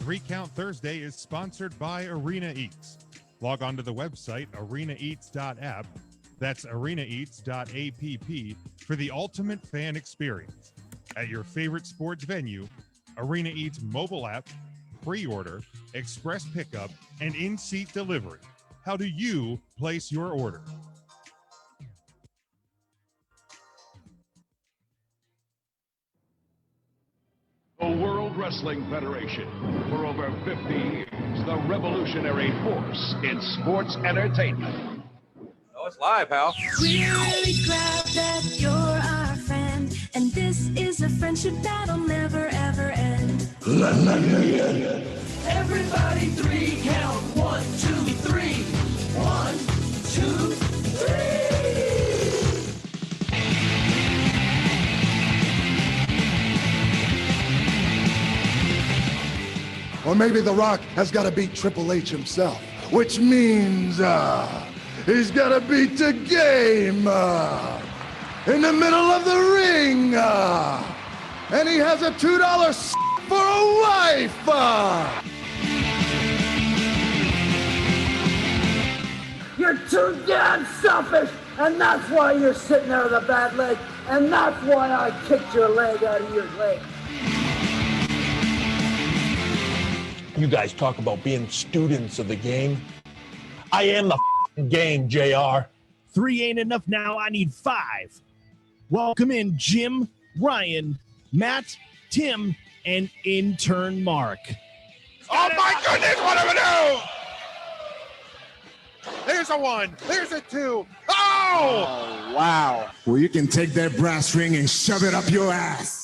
3 Count Thursday is sponsored by Arena Eats. Log on to the website arenaeats.app. That's arenaeats.app for the ultimate fan experience. At your favorite sports venue, Arena Eats mobile app, pre-order, express pickup, and in-seat delivery. How do you place your order? The World Wrestling Federation, for over 50 years, the revolutionary force in sports entertainment. Oh, it's live, pal. We're really glad that you're our friend, and this is a friendship that'll never, ever end. Everybody 3 count. 1, 2, 3. 1, 2, 3. Or maybe The Rock has got to beat Triple H himself, which means he's got to beat the game in the middle of the ring. And he has a $2 for a wife. You're too damn selfish, and that's why you're sitting there with a bad leg, and that's why I kicked your leg out of your leg. You guys talk about being students of the game. I am the game, JR. 3 ain't enough now. I need 5. Welcome in Jim, Ryan, Matt, Tim, and intern Mark. Oh my goodness, what do we do? There's a 1. There's a 2. Oh, Wow. Well, you can take that brass ring and shove it up your ass.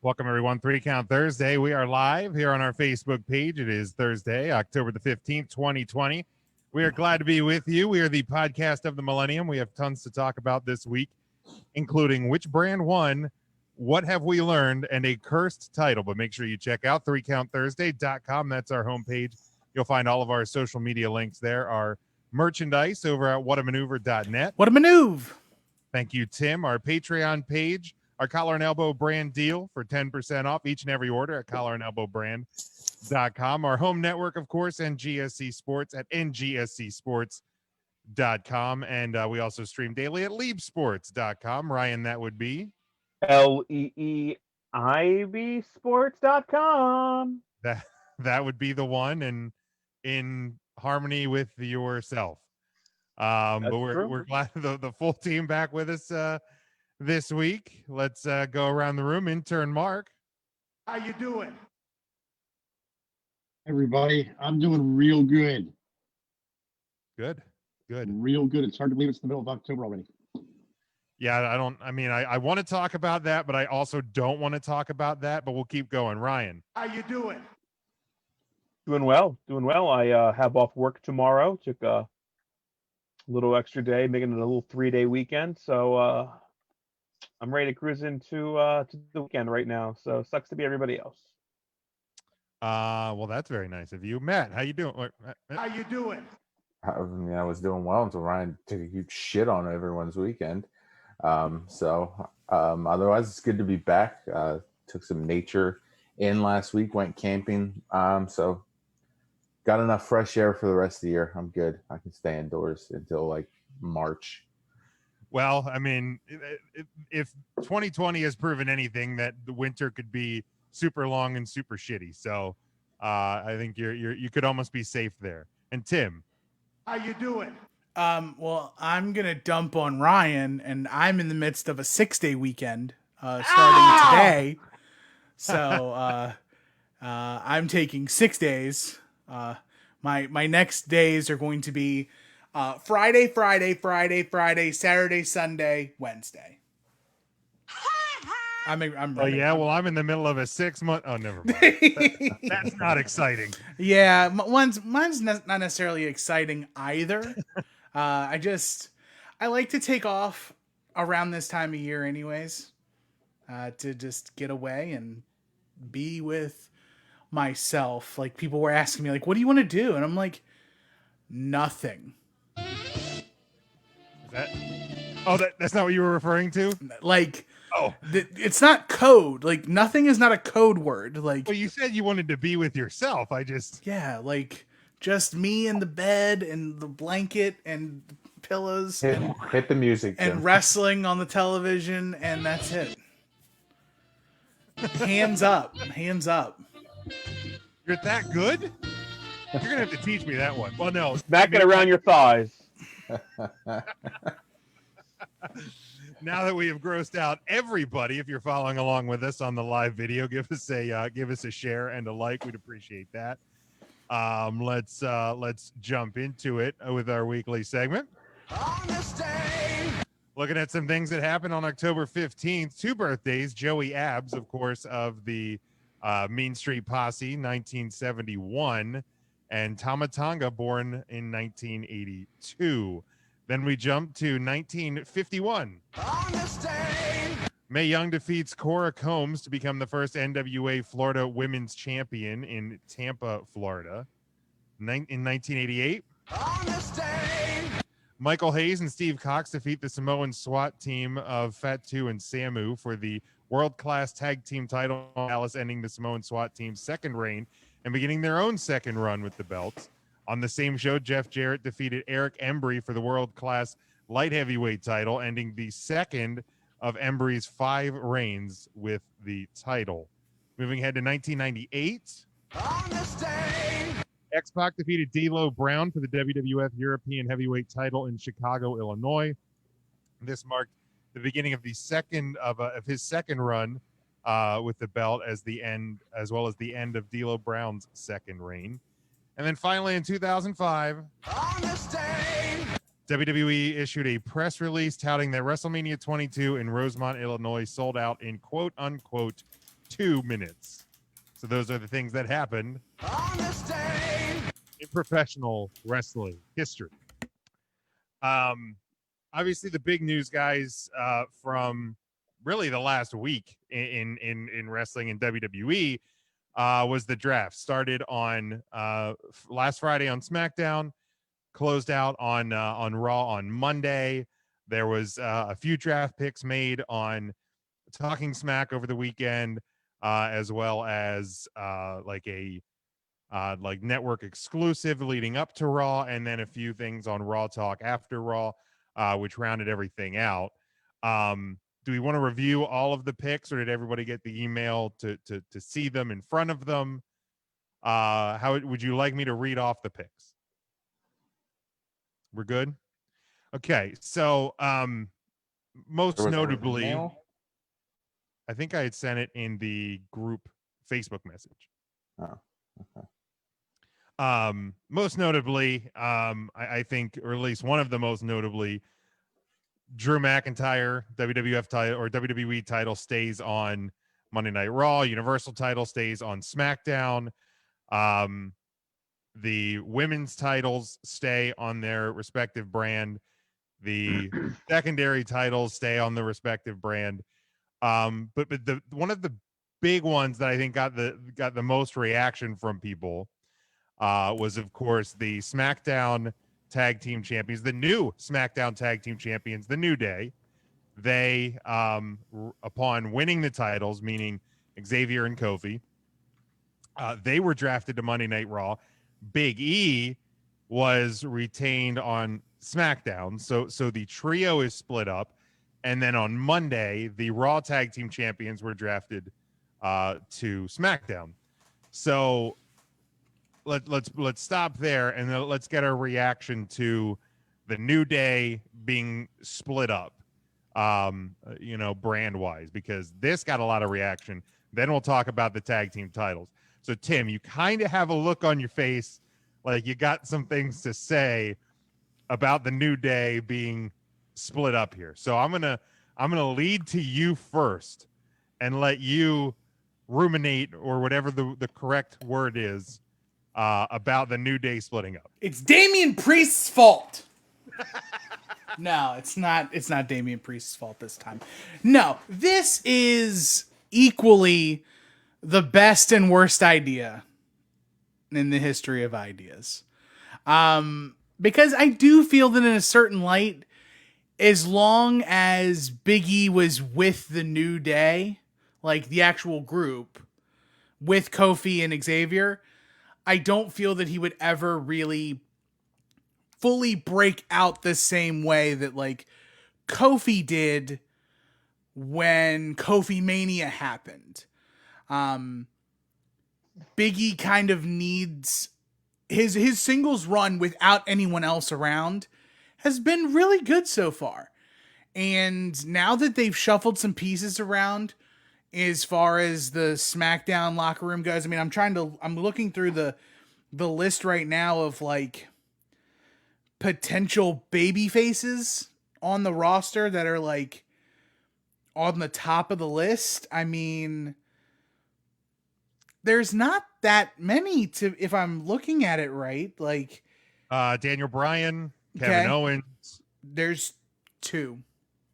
welcome everyone. 3 Count Thursday. We are live here on our Facebook page. It is Thursday, October the 15th, 2020. We are glad to be with you. We are the podcast of the millennium. We have tons to talk about this week, including which brand won, what have we learned, and a cursed title. But make sure you check out 3countthursday.com. That's our homepage. You'll find all of our social media links there. Our merchandise over at whatamaneuver.net. What a maneuver. Thank you, Tim. Our Patreon page, our Collar and Elbow brand deal for 10% off each and every order at collarandelbowbrand.com. Our home network, of course, NGSC Sports at ngscsports.com. And we also stream daily at leebsports.com. Ryan, that would be? LEEIBsports.com. That would be the one, and in harmony with yourself. But we're glad the full team back with us this week. Let's go around the room. Intern Mark, how you doing? Everybody, I'm doing real good. Good. Real good. It's hard to believe it's the middle of October already. Yeah, I want to talk about that, but I also don't want to talk about that, but we'll keep going. Ryan, how you doing? Doing well. I have off work tomorrow. Took a little extra day, making it a little 3-day weekend. So I'm ready to cruise into the weekend right now. So sucks to be everybody else. Well, that's very nice of you. Matt, how you doing? How you doing? I was doing well until Ryan took a huge shit on everyone's weekend. Otherwise, it's good to be back. Took some nature in last week, went camping. So got enough fresh air for the rest of the year. I'm good. I can stay indoors until like March. Well, I mean, if 2020 has proven anything, that the winter could be super long and super shitty. So I think you could almost be safe there. And Tim, how you doing? Well, I'm going to dump on Ryan, and I'm in the midst of a 6-day weekend starting today. So I'm taking 6 days. My next days are going to be Friday, Saturday, Sunday, Wednesday. I'm ready. Yeah, well, I'm in the middle of a 6-month. Oh, never mind. That's not exciting. Yeah, mine's not necessarily exciting either. I like to take off around this time of year anyways, to just get away and be with myself. Like, people were asking me, like, what do you want to do? And I'm like, nothing. Is Oh, that's not what you were referring to? Like, oh, it's not code. Like, nothing is not a code word. Like, well, you said you wanted to be with yourself. I just like just me and the bed and the blanket and pillows hit the music and Jim. wrestling on the television, and that's it. Hands up. You're that good? You're gonna have to teach me that one. Well, no, smack it around your thighs. Now that we have grossed out everybody, if you're following along with us on the live video, give us a share and a like. We'd appreciate that. Let's jump into it with our weekly segment. Looking at some things that happened on October 15th. 2 birthdays. Joey Abs, of course, of the Mean Street Posse, 1971, and Tama Tonga, born in 1982. Then we jump to 1951. Mae Young defeats Cora Combs to become the first NWA Florida Women's Champion in Tampa, Florida. In 1988, Michael Hayes and Steve Cox defeat the Samoan SWAT team of Fatu and Samu for the World Class Tag Team title, Dallas, ending the Samoan SWAT team's second reign and beginning their own second run with the belts. On the same show, Jeff Jarrett defeated Eric Embry for the World Class Light Heavyweight title, ending the second of Embry's 5 reigns with the title. Moving ahead to 1998. X-Pac defeated D'Lo Brown for the WWF European Heavyweight title in Chicago, Illinois. This marked the beginning of the second of his second run with the belt, as well as the end of D'Lo Brown's second reign. And then finally in 2005, WWE issued a press release touting that WrestleMania 22 in Rosemont, Illinois sold out in quote unquote 2 minutes. So those are the things that happened in professional wrestling history. Obviously the big news, guys, from really the last week in wrestling in WWE was the draft. Started on last Friday on SmackDown, closed out on Raw on Monday. There was a few draft picks made on Talking Smack over the weekend, as well as like network exclusive leading up to Raw, and then a few things on Raw Talk after Raw, which rounded everything out. Do we want to review all of the picks, or did everybody get the email to see them in front of them? How would you like me to read off the picks? We're good? Okay, so most notably, I think I had sent it in the group Facebook message. Oh, okay. Most notably, I think, or at least one of the most notably, Drew McIntyre WWF title or WWE title stays on Monday Night Raw. Universal title stays on SmackDown. The women's titles stay on their respective brand. The secondary titles stay on the respective brand. But the one of the big ones that I think got the most reaction from people was, of course, the SmackDown Tag Team Champions, the new SmackDown Tag Team Champions, the New Day. They, upon winning the titles, meaning Xavier and Kofi, they were drafted to Monday Night Raw. Big E was retained on SmackDown, so the trio is split up, and then on Monday, the Raw Tag Team Champions were drafted to SmackDown. So let's stop there, and then let's get our reaction to the New Day being split up, brand wise, because this got a lot of reaction. Then we'll talk about the tag team titles. So Tim, you kind of have a look on your face like you got some things to say about the New Day being split up here. So I'm gonna lead to you first and let you ruminate, or whatever the correct word is, about the New Day splitting up. It's Damian Priest's fault. No, it's not. It's not Damian Priest's fault this time. No, this is equally the best and worst idea in the history of ideas. Because I do feel that in a certain light, as long as Big E was with the New Day, like the actual group, with Kofi and Xavier, I don't feel that he would ever really fully break out the same way that like Kofi did when Kofi Mania happened. Big E kind of needs his singles run without anyone else around has been really good so far. And now that they've shuffled some pieces around as far as the SmackDown locker room goes, I mean, I'm looking through the list right now of like potential baby faces on the roster that are like on the top of the list. I mean, there's not that many to, if I'm looking at it right, like Daniel Bryan, Kevin Owens. There's 2.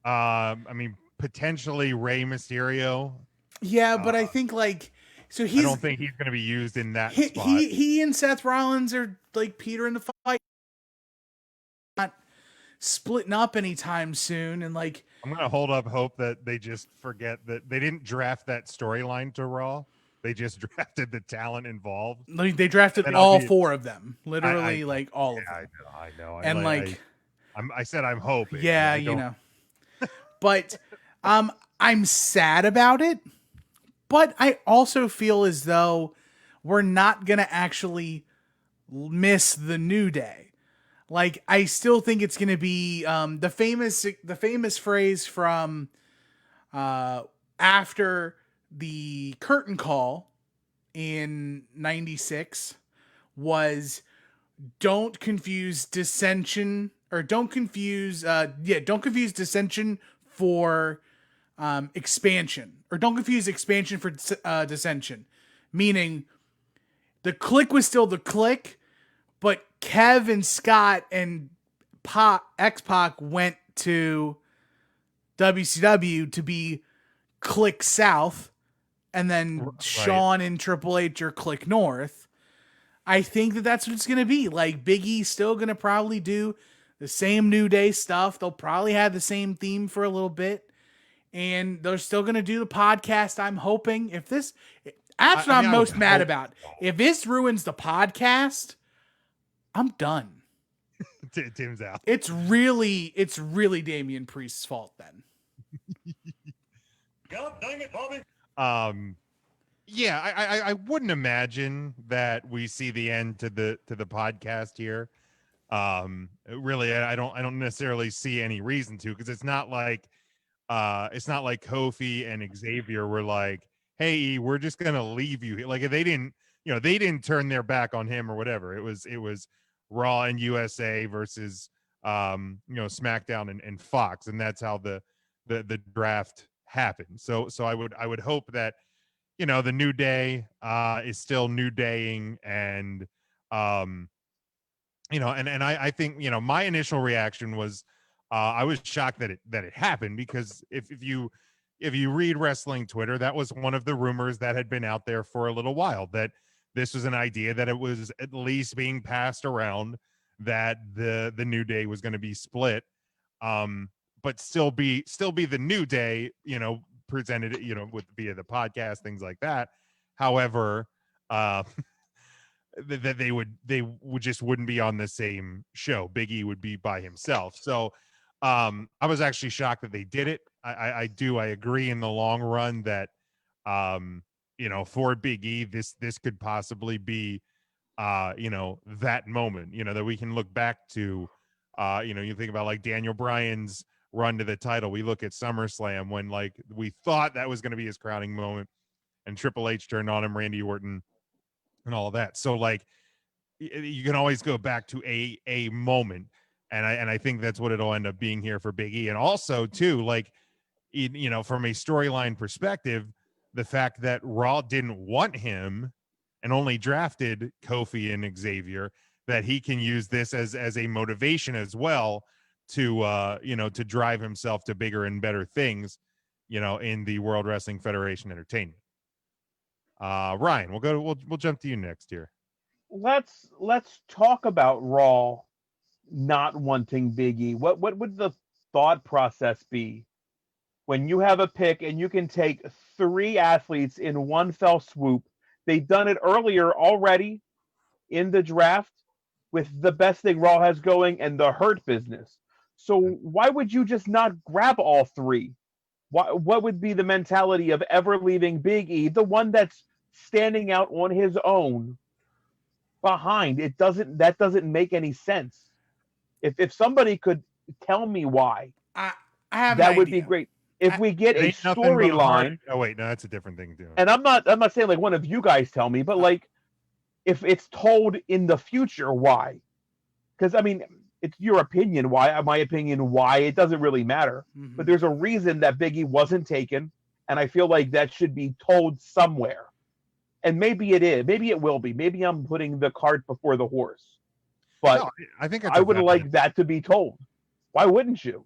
I mean, potentially Rey Mysterio. Yeah, but I think like so I don't think he's going to be used in that spot. He and Seth Rollins are like Peter in the fight, not splitting up anytime soon, and like I'm going to hold up hope that they just forget that they didn't draft that storyline to Raw. They just drafted the talent involved. They drafted all 4 of them, literally, like all of them. I know. And I said I'm hoping. Yeah, you know. But I'm sad about it. But I also feel as though we're not gonna actually miss the New Day. Like I still think it's gonna be the famous phrase from after the curtain call in '96 was don't confuse dissension for expansion, or don't confuse expansion for dissension, meaning the Click was still the Click, but Kev and Scott and X-Pac went to WCW to be Click South, and then Shawn and Triple H are Click North. I think that that's what it's going to be. Like, Big E's still going to probably do the same New Day stuff. They'll probably have the same theme for a little bit. And they're still going to do the podcast, I'm hoping. If this... That's what I'm most mad about. If this ruins the podcast, I'm done. Tim's out. It's really Damian Priest's fault then. God dang it, Bobby. Yeah, I wouldn't imagine that we see the end to the podcast here. Really, I don't necessarily see any reason to, because it's not like Kofi and Xavier were like, hey, we're just gonna leave you. Like, if they didn't turn their back on him or whatever. It was Raw and USA versus SmackDown and Fox, and that's how the draft happened. So I would hope that the New Day is still New Daying, and and I think my initial reaction was I was shocked that it happened, because if you read wrestling Twitter, that was one of the rumors that had been out there for a little while, that this was an idea that it was at least being passed around, that the New Day was going to be split, but still be the New Day, presented, with via the podcast, things like that. However, that they would just wouldn't be on the same show. Big E would be by himself. So I was actually shocked that they did it. I agree in the long run that for Big E, this could possibly be that moment, that we can look back to. You think about like Daniel Bryan's run to the title. We look at SummerSlam when like we thought that was going to be his crowning moment, and Triple H turned on him, Randy Orton, and all of that. So like you can always go back to a moment, and I think that's what it'll end up being here for Big E. And also too, like from a storyline perspective, the fact that Raw didn't want him and only drafted Kofi and Xavier, that he can use this as a motivation as well to to drive himself to bigger and better things, in the World Wrestling Federation entertainment. Ryan, we'll jump to you next here. Let's talk about Raw not wanting Big E. What would the thought process be when you have a pick and you can take 3 athletes in one fell swoop? They've done it earlier already in the draft with the best thing Raw has going and the Hurt Business. So why would you just not grab all 3? What would be the mentality of ever leaving Big E, the one that's standing out on his own, behind? That doesn't make any sense. If somebody could tell me why, I have that an would idea. be great. If we get a Ain't nothing but a heart- storyline, Oh wait, no, that's a different thing too. and I'm not saying like one of you guys tell me, but like if it's told in the future, why? Because I mean, it's your opinion. Why? My opinion. Why? It doesn't really matter. But there's a reason that Big E wasn't taken, and I feel like that should be told somewhere. And maybe it is. Maybe it will be. Maybe I'm putting the cart before the horse. But No, I think it's I a would valid- like that to be told. Why wouldn't you?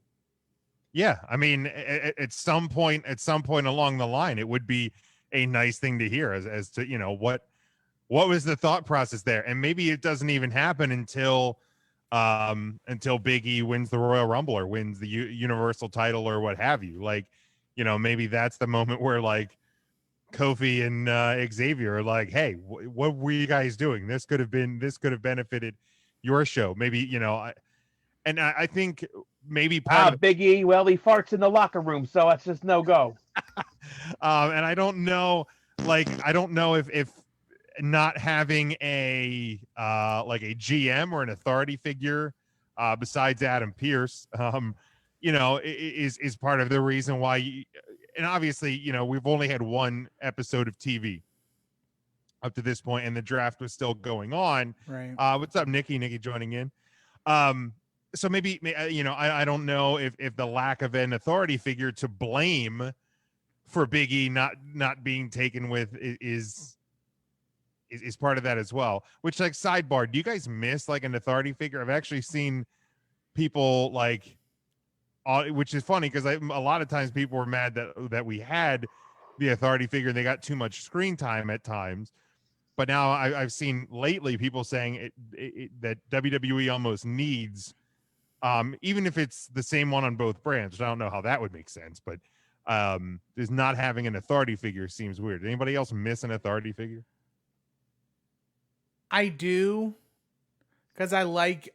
Yeah, I mean, at some point along the line, it would be a nice thing to hear as to what was the thought process there, and maybe it doesn't even happen until Big E wins the Royal Rumble or wins the Universal title or what have you. Like, maybe that's the moment where like Kofi and Xavier are like, hey, what were you guys doing? This could have benefited your show. Maybe I think maybe part of Big E, well, he farts in the locker room, so that's just no go. and I don't know if not having a GM or an authority figure besides Adam Pearce, is part of the reason why. And obviously, we've only had one episode of TV up to this point, and the draft was still going on. Right. What's up, Nikki? Nikki joining in. So maybe I don't know if the lack of an authority figure to blame for Big E not being taken with is part of that as well. Which, like, sidebar, do you guys miss like an authority figure? I've actually seen people like, which is funny because a lot of times people were mad that we had the authority figure and they got too much screen time at times. But now I've seen lately people saying that WWE almost needs, even if it's the same one on both brands, which I don't know how that would make sense, but is not having an authority figure seems weird. Anybody else miss an authority figure? I do, because I like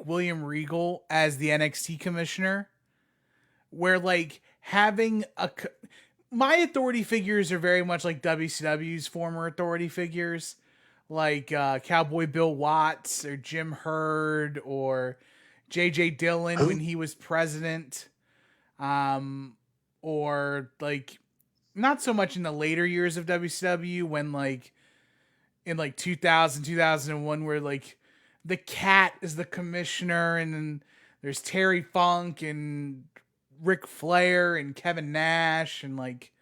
William Regal as the NXT commissioner, where like having my authority figures are very much like WCW's former authority figures, like Cowboy Bill Watts or Jim Herd or J.J. Dillon when he was president, or like not so much in the later years of WCW when like in like 2000, 2001, where like the Cat is the commissioner, and then there's Terry Funk and Ric Flair and Kevin Nash, and like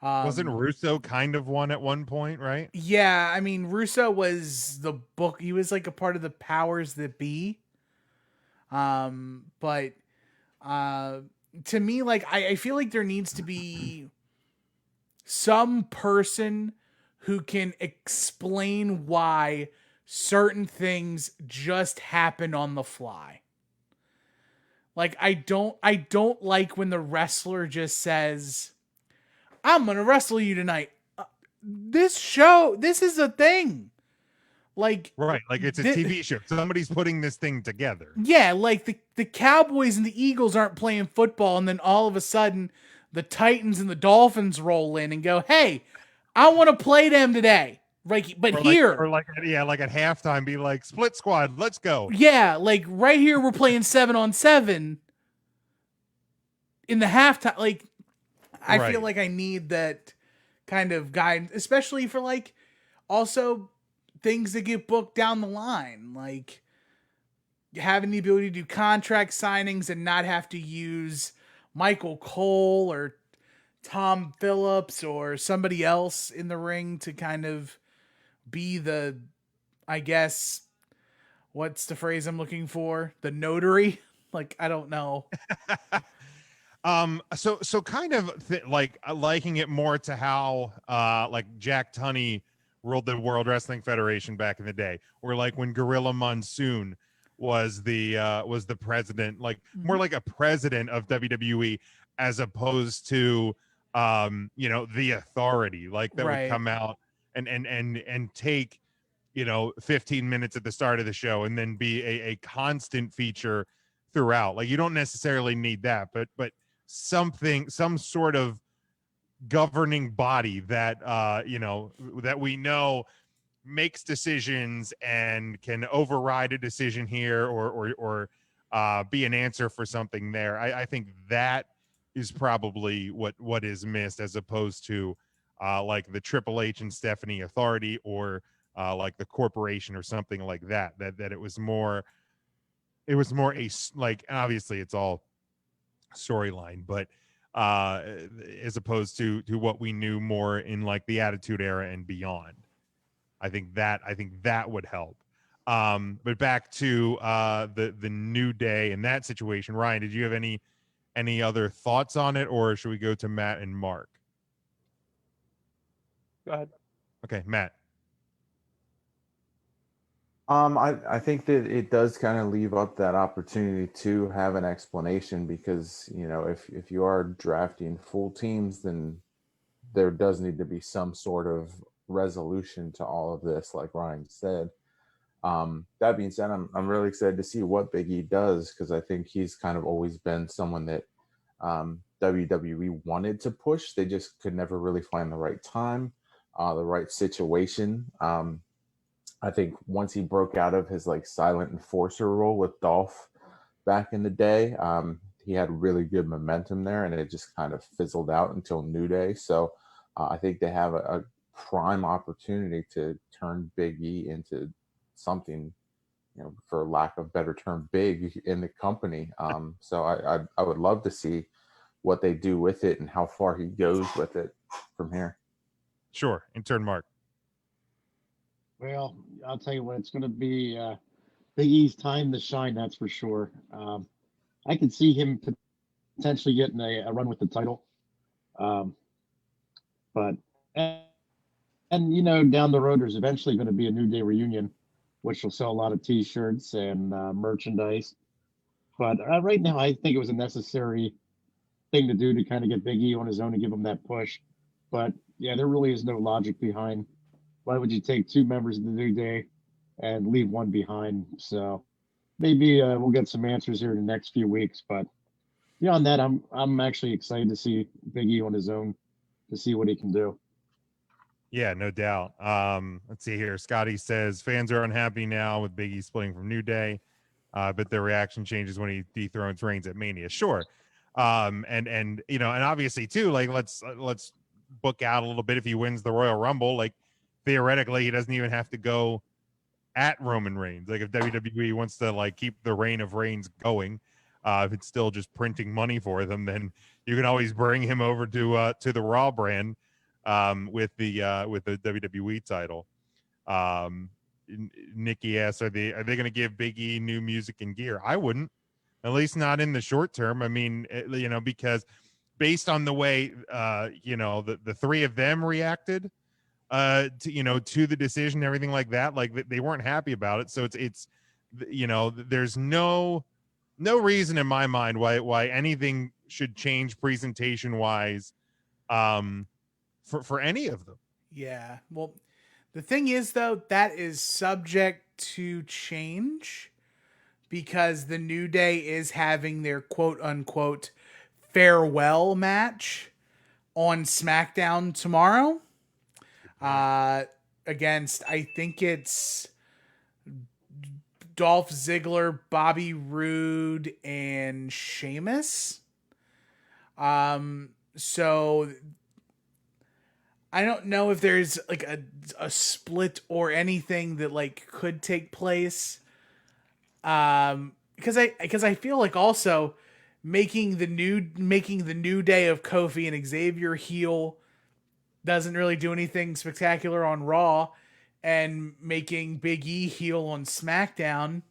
wasn't Russo kind of one at one point, right? Yeah, I mean Russo was the book. He was like a part of the powers that be. But to me, like I feel like there needs to be some person who can explain why certain things just happen on the fly. Like I don't like when the wrestler just says, "I'm going to wrestle you tonight." This is a thing. Like right, like it's a TV show. Somebody's putting this thing together. Yeah, like the Cowboys and the Eagles aren't playing football, and then all of a sudden the Titans and the Dolphins roll in and go, "Hey, I want to play them today." Right, but or here, like at halftime, be like, "Split squad, let's go." Yeah, like right here, we're playing 7-on-7 in the halftime. Like, I feel like I need that kind of guidance, especially for like also things that get booked down the line, like having the ability to do contract signings and not have to use Michael Cole or Tom Phillips or somebody else in the ring to kind of be the, I guess, what's the phrase I'm looking for? The notary? Like, I don't know. So kind of like liking it more to how like Jack Tunney ruled the World Wrestling Federation back in the day, or like when Gorilla Monsoon was the president, like more like a president of WWE as opposed to the authority, like that would Right. come out and take 15 minutes at the start of the show and then be a constant feature throughout. Like you don't necessarily need that, but some sort of governing body that that we know makes decisions and can override a decision here or be an answer for something there. I think that is probably what is missed, as opposed to like the Triple H and Stephanie authority, or like the corporation or something like that. That it was more like, obviously it's all storyline, but as opposed to what we knew more in like the Attitude Era and beyond. I think that would help. But back to the New Day in that situation. Ryan, did you have any other thoughts on it, or should we go to Matt and Mark? Go ahead. Okay, Matt. I think that it does kind of leave up that opportunity to have an explanation, because if you are drafting full teams, then there does need to be some sort of resolution to all of this, like Ryan said. That being said, I'm really excited to see what Big E does, because I think he's kind of always been someone that WWE wanted to push. They just could never really find the right time, the right situation. I think once he broke out of his like silent enforcer role with Dolph back in the day, he had really good momentum there, and it just kind of fizzled out until New Day. So I think they have a prime opportunity to turn Big E into something, for lack of a better term, big in the company. So I would love to see what they do with it and how far he goes with it from here. Sure. In turn, Mark. Well, I'll tell you what, it's going to be Big E's time to shine, that's for sure. I can see him potentially getting a run with the title. But down the road, there's eventually going to be a New Day reunion, which will sell a lot of T-shirts and merchandise. But right now, I think it was a necessary thing to do to kind of get Big E on his own and give him that push. But yeah, there really is no logic behind why would you take two members of the New Day and leave one behind. So maybe we'll get some answers here in the next few weeks. But beyond that, I'm actually excited to see Big E on his own, to see what he can do. Yeah, no doubt. Let's see here. Scotty says fans are unhappy now with Big E splitting from New Day, but their reaction changes when he dethrones Reigns at Mania. Sure. And obviously too, like let's book out a little bit. If he wins the Royal Rumble, like theoretically he doesn't even have to go at Roman Reigns. Like if WWE wants to like keep the reign of Reigns going, if it's still just printing money for them, then you can always bring him over to the Raw brand with the WWE title. Nikki asks, are they going to give Big E new music and gear? I wouldn't, at least not in the short term. I mean, because based on the way the three of them reacted to the decision, everything like that, like they weren't happy about it. So it's there's no reason in my mind why anything should change presentation wise for any of them. Yeah. Well, the thing is, though, that is subject to change because the New Day is having their quote unquote farewell match on SmackDown tomorrow against, I think it's Dolph Ziggler, Bobby Roode, and Sheamus. So I don't know if there's like a split or anything that like could take place. Because I feel like also making the new day of Kofi and Xavier heel doesn't really do anything spectacular on Raw, and making Big E heel on SmackDown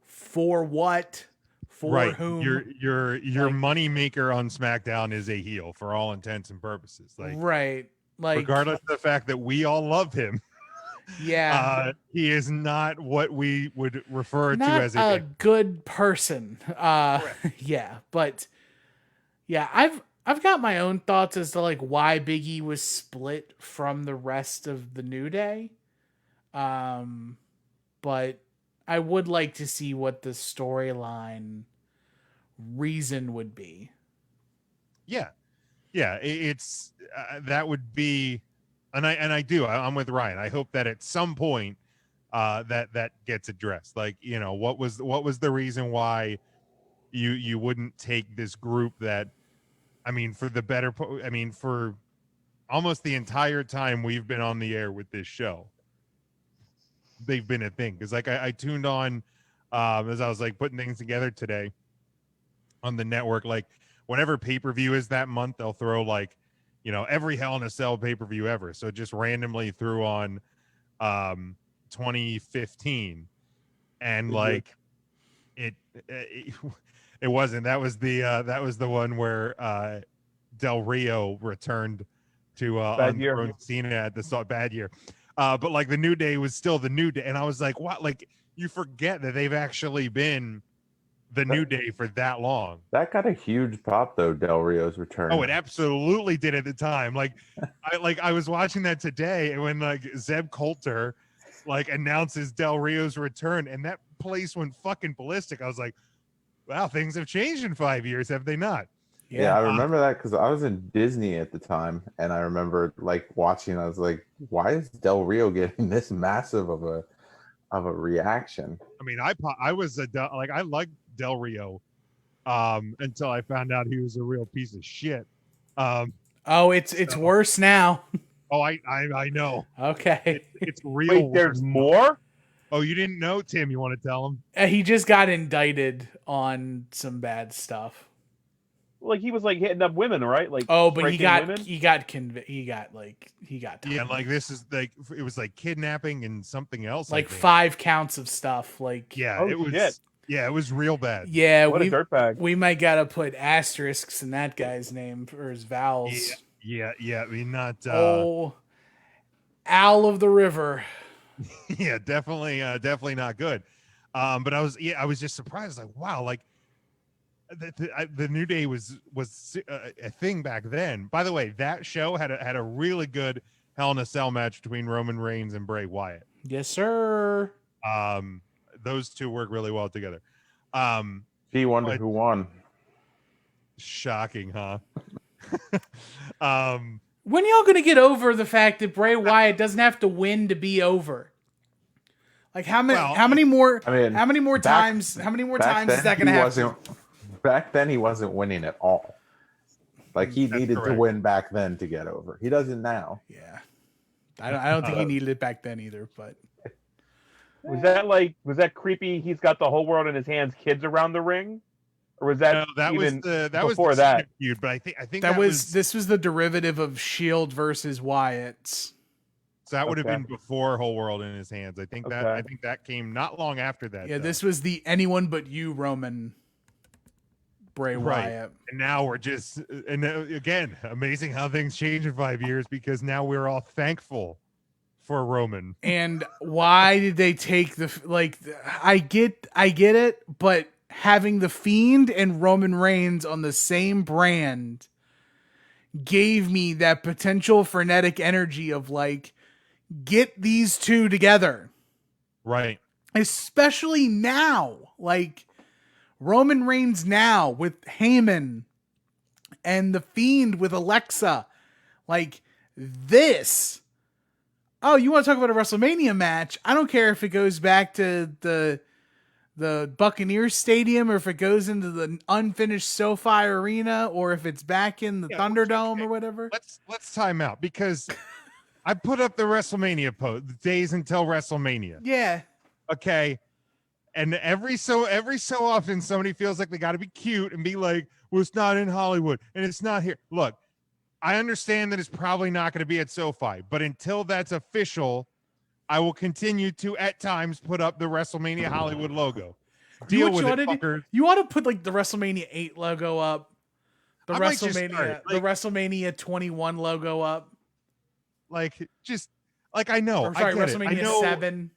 for what? For right. whom? Your money maker on SmackDown is a heel for all intents and purposes. Like right. Like regardless of the fact that we all love him. Yeah. He is not what we would refer Not to as a good person. Yeah, but yeah, I've got my own thoughts as to like why Big E was split from the rest of the New Day. But I would like to see what the storyline reason would be. Yeah, it's that would be, and I'm with Ryan. I hope that at some point that gets addressed. Like, you know, what was the reason why you wouldn't take this group that, I mean, for almost the entire time we've been on the air with this show, they've been a thing. Because like I tuned on as I was like putting things together today on the network. Like whenever pay-per-view is that month, they'll throw like, you know, every Hell in a Cell pay-per-view ever. So just randomly threw on 2015, and like it wasn't. That was the one where Del Rio returned to unthrone Cena at the bad year. But like the New Day was still the New Day, and I was like, what? Like you forget that they've actually been the New Day for that long. That got a huge pop though, Del Rio's return. Oh, it absolutely did at the time. Like I was watching that today, and when like Zeb Coulter like announces Del Rio's return, and that place went fucking ballistic. I was like, wow, things have changed in 5 years, have they not? Yeah, I remember that because I was in Disney at the time, and I remember like watching. I was like, "Why is Del Rio getting this massive of a reaction?" I mean, I liked Del Rio until I found out he was a real piece of shit. It's worse now. Oh, I know. Okay, it's real. Wait, there's more? Oh, you didn't know, Tim? You want to tell him? He just got indicted on some bad stuff. Like he was like hitting up women, right? Like but he got women? he got yeah, like this is like it was like kidnapping and something else, like 5 counts of stuff. Like yeah, it was shit. Yeah, it was real bad. Yeah, what a dirtbag. We might gotta put asterisks in that guy's name for his vowels. Yeah. I mean, not Owl of the River. Yeah, definitely not good. But I was just surprised, like, wow, like the New Day was a thing back then. By the way, that show had a really good Hell in a Cell match between Roman Reigns and Bray Wyatt. Yes, sir. Those two work really well together. He wondered who won. Shocking, huh? When y'all gonna get over the fact that Bray Wyatt doesn't have to win to be over? Like how many more times is that gonna happen? Back then he wasn't winning at all. Like he needed to win back then to get over. He doesn't now. Yeah. I don't think he needed it back then either, but was that creepy? He's got the whole world in his hands, kids around the ring? Or was that before that? Feud, but I think this was the derivative of Shield versus Wyatt's. So that would have been before Whole World in his hands. I think that came not long after that. Yeah, this was the anyone but you Roman Bray Wyatt. And now we're just, and again, amazing how things change in 5 years, because now we're all thankful for Roman. And why did they take I get it, but having the Fiend and Roman Reigns on the same brand gave me that potential frenetic energy of like, get these two together. Right. Especially now, like Roman Reigns now with Heyman and the Fiend with Alexa, like this. Oh, you want to talk about a WrestleMania match? I don't care if it goes back to the Buccaneers Stadium, or if it goes into the unfinished SoFi Arena, or if it's back in the Thunderdome or whatever. Let's time out, because I put up the WrestleMania post, the days until WrestleMania. Yeah. Okay. And every so often somebody feels like they got to be cute and be like, well, it's not in Hollywood and it's not here. Look, I understand that it's probably not going to be at SoFi, but until that's official, I will continue to at times put up the WrestleMania Hollywood logo. Deal with it, fuckers. You want to put like the WrestleMania 8 logo up, the WrestleMania 21 logo up. Like, just Like I know, Or sorry, I get it. I WrestleMania know. 7.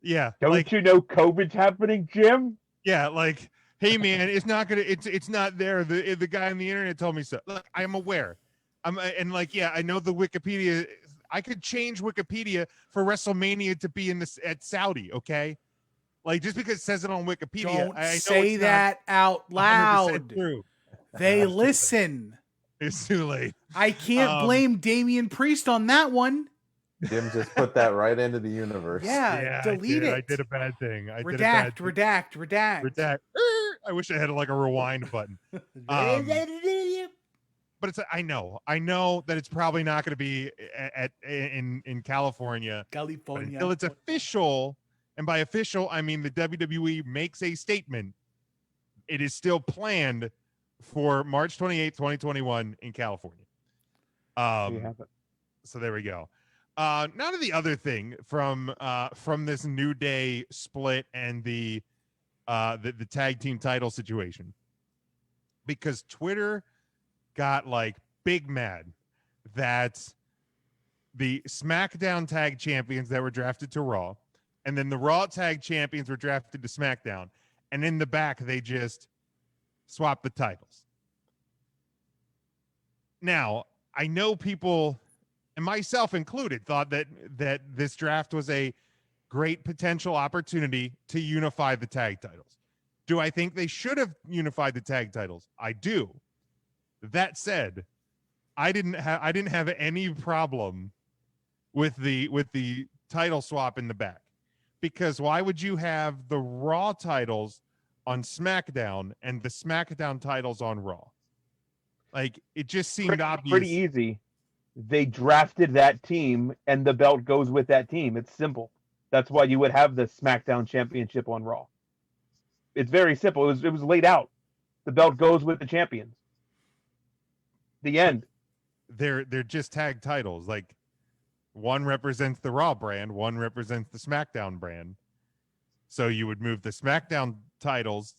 Yeah, Don't you know COVID's happening, Jim? Yeah, like, hey man, it's not gonna. It's not there. The guy on the internet told me so. Look, I'm aware. And like, yeah, I know the Wikipedia. I could change Wikipedia for WrestleMania to be at Saudi. Okay, like just because it says it on Wikipedia, Don't I know say it's that out 100% loud. true. They listen. It's too late. I can't blame Damian Priest on that one. Jim just put that right into the universe. Yeah, delete it. I did a bad thing. Redact. I wish I had like a rewind button. But it's I know that it's probably not going to be in California. But until it's official, and by official I mean the WWE makes a statement. It is still planned for March 28th, 2021 in California. So there we go. Now to the other thing from this New Day split and the tag team title situation, because Twitter got like big mad that the SmackDown tag champions that were drafted to Raw, and then the Raw tag champions were drafted to SmackDown, and in the back they just swapped the titles. Now I know people, and myself included, thought that this draft was a great potential opportunity to unify the tag titles. Do I think they should have unified the tag titles? I do. That said, I didn't have any problem with the title swap in the back, because why would you have the Raw titles on SmackDown and the SmackDown titles on Raw? Like, it just seemed obvious. Pretty easy. They drafted that team, and the belt goes with that team. It's simple. That's why you would have the SmackDown Championship on Raw. It's very simple. It was laid out. The belt goes with the champions. The end. They're just tag titles. Like, one represents the Raw brand, one represents the SmackDown brand. So you would move the SmackDown titles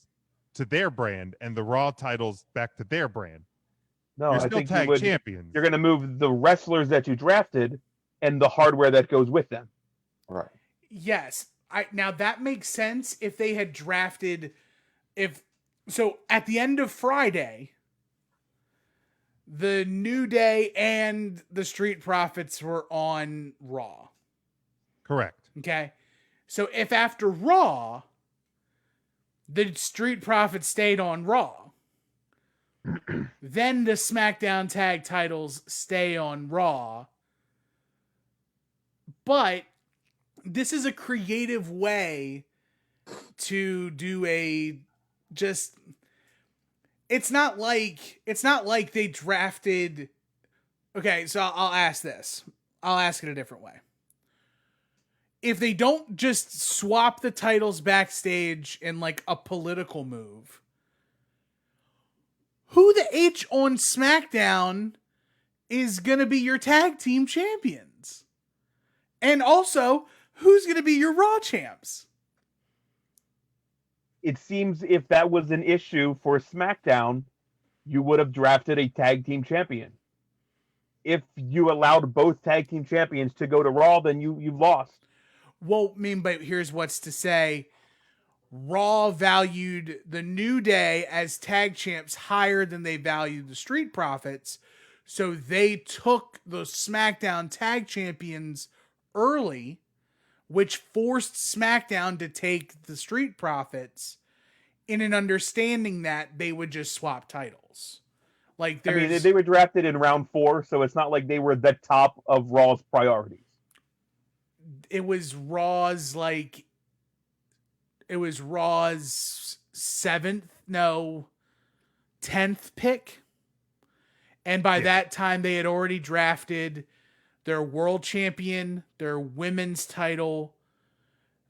to their brand and the Raw titles back to their brand. No, You're I still think tag champions. You're going to move the wrestlers that you drafted and the hardware that goes with them. Right. Yes. Now that makes sense if they had drafted, so at the end of Friday, the New Day and the Street Profits were on Raw. Correct. Okay. So if after Raw, the Street Profits stayed on Raw, then the SmackDown tag titles stay on Raw. But this is a creative way to do it's not like they drafted. Okay, so I'll ask this. I'll ask it a different way. If they don't just swap the titles backstage in like a political move, who the H on SmackDown is going to be your tag team champions? And also, who's going to be your Raw champs? It seems if that was an issue for SmackDown, you would have drafted a tag team champion. If you allowed both tag team champions to go to Raw, then you've lost. Well, I mean, but here's what's to say. Raw valued the New Day as tag champs higher than they valued the Street Profits. So they took the SmackDown tag champions early, which forced SmackDown to take the Street Profits in an understanding that they would just swap titles. Like, I mean, they were drafted in round 4, so it's not like they were the top of Raw's priorities. It was Raw's 10th pick. And by that time, they had already drafted their world champion, their women's title,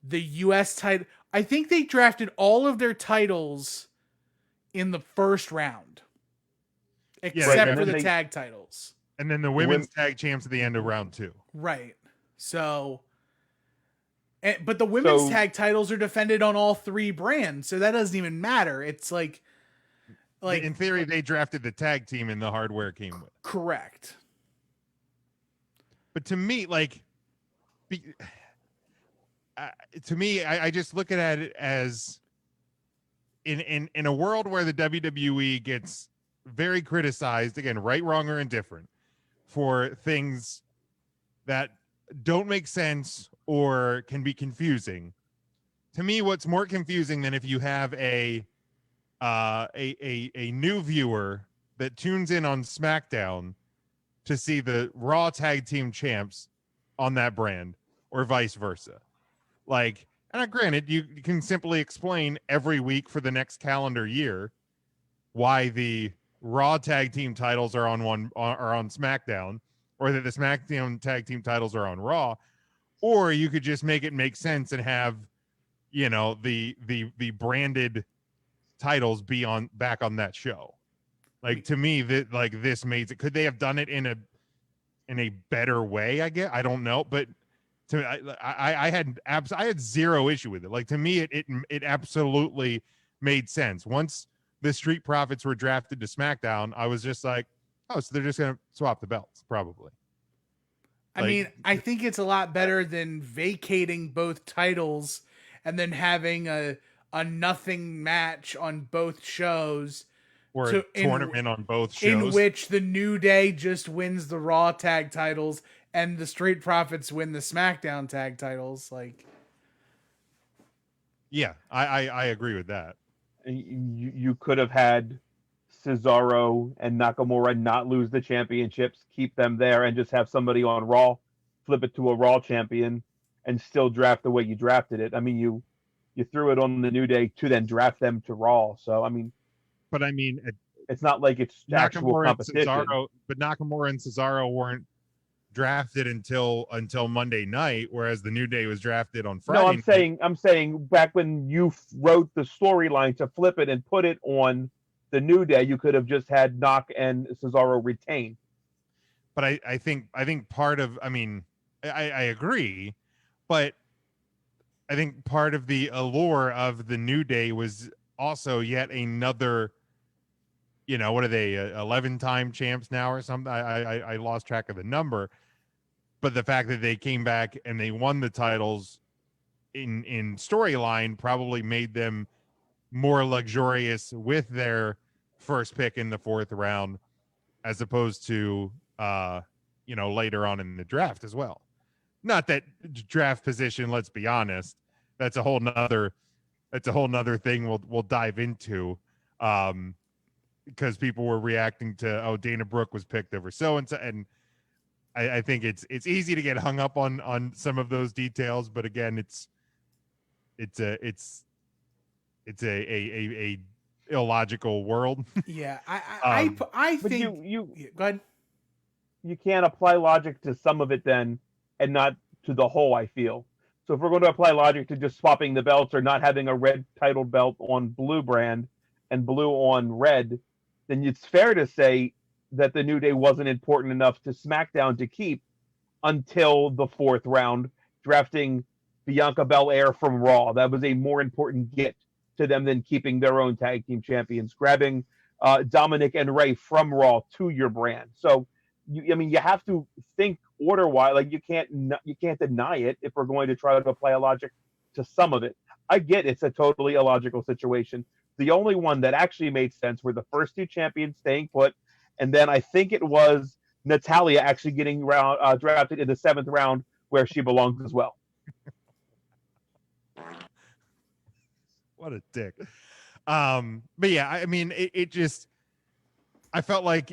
the U.S. title. I think they drafted all of their titles in the first round, except for the tag titles. And then the women's tag champs at the end of round 2. Right. So, but the women's tag titles are defended on all 3 brands, so that doesn't even matter. It's like in theory, they drafted the tag team and the hardware came with. Correct. But to me, like, be, to me, I just look at it as in a world where the WWE gets very criticized, again, right, wrong, or indifferent, for things that don't make sense or can be confusing. To me, what's more confusing than if you have a new viewer that tunes in on SmackDown to see the Raw Tag Team Champs on that brand, or vice versa. Like, and granted, you can simply explain every week for the next calendar year why the Raw Tag Team titles are on SmackDown, or that the SmackDown Tag Team titles are on Raw, or you could just make it make sense and have, you know, the branded titles be back on that show. Like, to me, that, like, this made it. Could they have done it in a better way? I guess I don't know, but to I had zero issue with it. Like, to me, it absolutely made sense. Once the Street Profits were drafted to SmackDown, I was just like, oh, so they're just gonna swap the belts, probably. I mean, I think it's a lot better than vacating both titles and then having a nothing match on both shows, or a tournament on both shows, in which the New Day just wins the Raw tag titles and the Street Profits win the SmackDown tag titles. Like, yeah, I agree with that. You could have had Cesaro and Nakamura not lose the championships, keep them there, and just have somebody on Raw flip it to a Raw champion and still draft the way you drafted it. I mean, you threw it on the New Day to then draft them to Raw. So, I mean, but I mean, it's not like it's actual competition. But Nakamura and Cesaro weren't drafted until Monday night, whereas the New Day was drafted on Friday. No, I'm saying back when you wrote the storyline to flip it and put it on the New Day, you could have just had Nak and Cesaro retain. But I think part of, I mean, I agree, but I think part of the allure of the New Day was also yet another, you know, what are they, 11-time champs now or something? I lost track of the number, but the fact that they came back and they won the titles in storyline probably made them more luxurious with their first pick in the 4th round, as opposed to you know, later on in the draft as well. Not that draft position, let's be honest, that's a whole nother thing we'll dive into, because people were reacting to, oh, Dana Brooke was picked over so and I think it's easy to get hung up on some of those details, but again, it's a illogical world. Yeah, I think you go ahead. You can't apply logic to some of it then, and not to the whole. I feel so. If we're going to apply logic to just swapping the belts or not having a red titled belt on blue brand and blue on red, then it's fair to say that the New Day wasn't important enough to SmackDown to keep until the 4th round, drafting Bianca Belair from Raw. That was a more important get to them than keeping their own tag team champions, grabbing Dominic and Ray from Raw to your brand. So, you have to think order-wise. Like, you can't deny it if we're going to try to apply a logic to some of it. I get it's a totally illogical situation. The only one that actually made sense were the first 2 champions staying put, and then I think it was Natalya actually getting drafted in the 7th round, where she belongs as well. What a dick. But yeah, I mean, it just, I felt like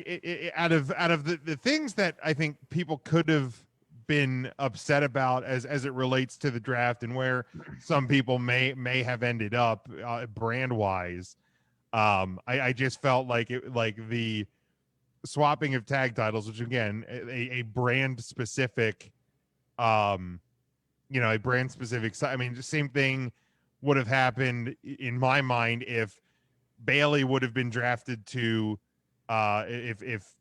out of the things that I think people could have been upset about as it relates to the draft and where some people may have ended up brand wise, I just felt like the swapping of tag titles, which again, a brand specific, a brand specific. I mean, the same thing would have happened in my mind if Bayley would have been drafted to, if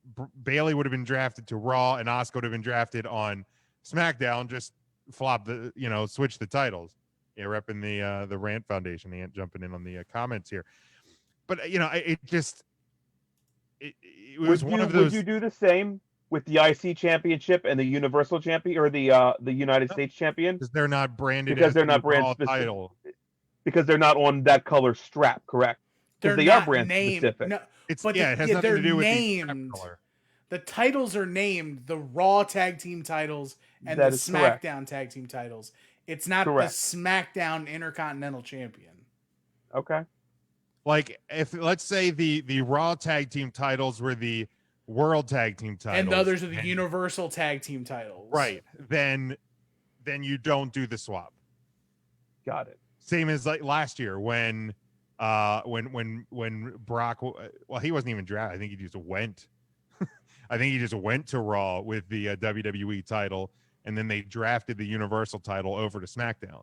Bayley would have been drafted to Raw and Asuka would have been drafted on SmackDown, just switch the titles. Yeah, repping the Rant Foundation, the Ant jumping in on the comments here. But it was one of those. Would you do the same with the IC championship and the Universal champion or the United States champion? Because they're not branded Because as they're the not brand Raw specific. title. Because they're not on that color strap, correct? Because they are brand specific. No, It's but it has nothing they're to do with named. the color. The titles are named the Raw Tag Team titles and That the is correct. SmackDown Tag Team titles. It's not Correct. the SmackDown Intercontinental Champion. Okay. Like if let's say the Raw Tag Team titles were the World Tag Team titles, And the others are the Universal Tag Team titles. right? Then you don't do the swap. Got it. Same as like last year when Brock, well, he wasn't even drafted. I think he just went. I think he just went to Raw with the WWE title, and then they drafted the Universal title over to SmackDown.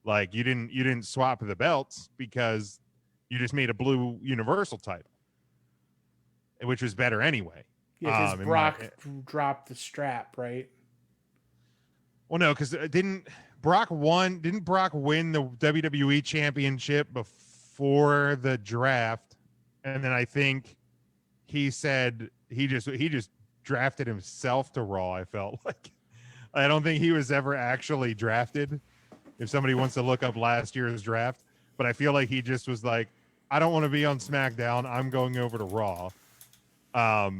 Like you didn't swap the belts because you just made a blue Universal title, which was better anyway. Yeah, because Brock dropped the strap, right? Well, no, because didn't Brock win the WWE Championship before the draft, and then I think he said he just drafted himself to Raw. I felt like I don't think he was ever actually drafted. If somebody wants to look up last year's draft, but I feel like he just was like, I don't want to be on SmackDown. I'm going over to Raw. But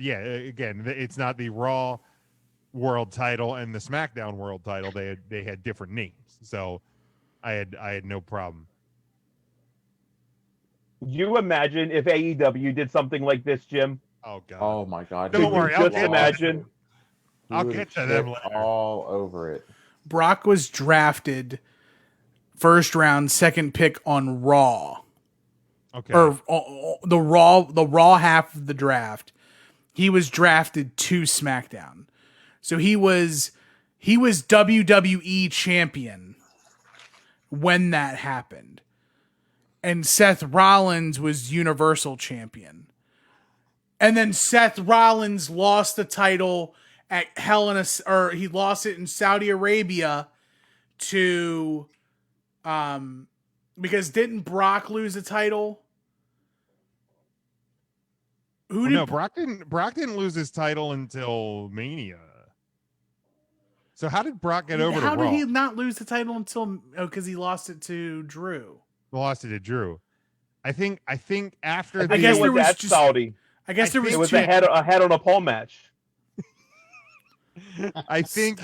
yeah, again, it's not the Raw World title and the SmackDown World title. They had different names, so I had no problem. You imagine if AEW did something like this, Jim? Oh God! Oh my God! Don't worry, Just imagine. I'll get to them later. All over it. Brock was drafted first round, second pick on Raw. Okay. Or the Raw half of the draft. He was drafted to SmackDown. So he was WWE champion when that happened. And Seth Rollins was Universal champion. And then Seth Rollins lost the title at he lost it in Saudi Arabia to because didn't Brock lose the title? Brock didn't lose his title until Mania. So how did Brock get over to Raw? How did he not lose the title until because he lost it to Drew? Lost it to Drew. I think after I guess there was just Saudi. I guess there was it was a head on a pole match. I think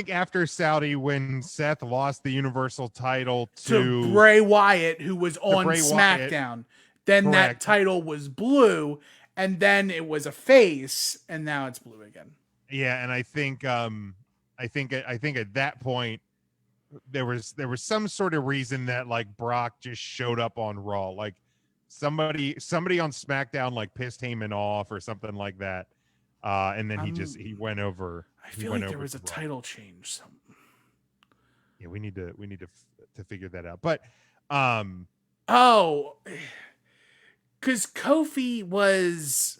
after Saudi, when Seth lost the Universal title to Bray Wyatt, who was on SmackDown, then that title was blue, and then it was a face, and now it's blue again. Yeah, and I think at that point there was some sort of reason that like Brock just showed up on Raw, like somebody on SmackDown like pissed Heyman off or something like that, and then he went over. I feel like there was a title change. Yeah, we need to figure that out. But because Kofi was.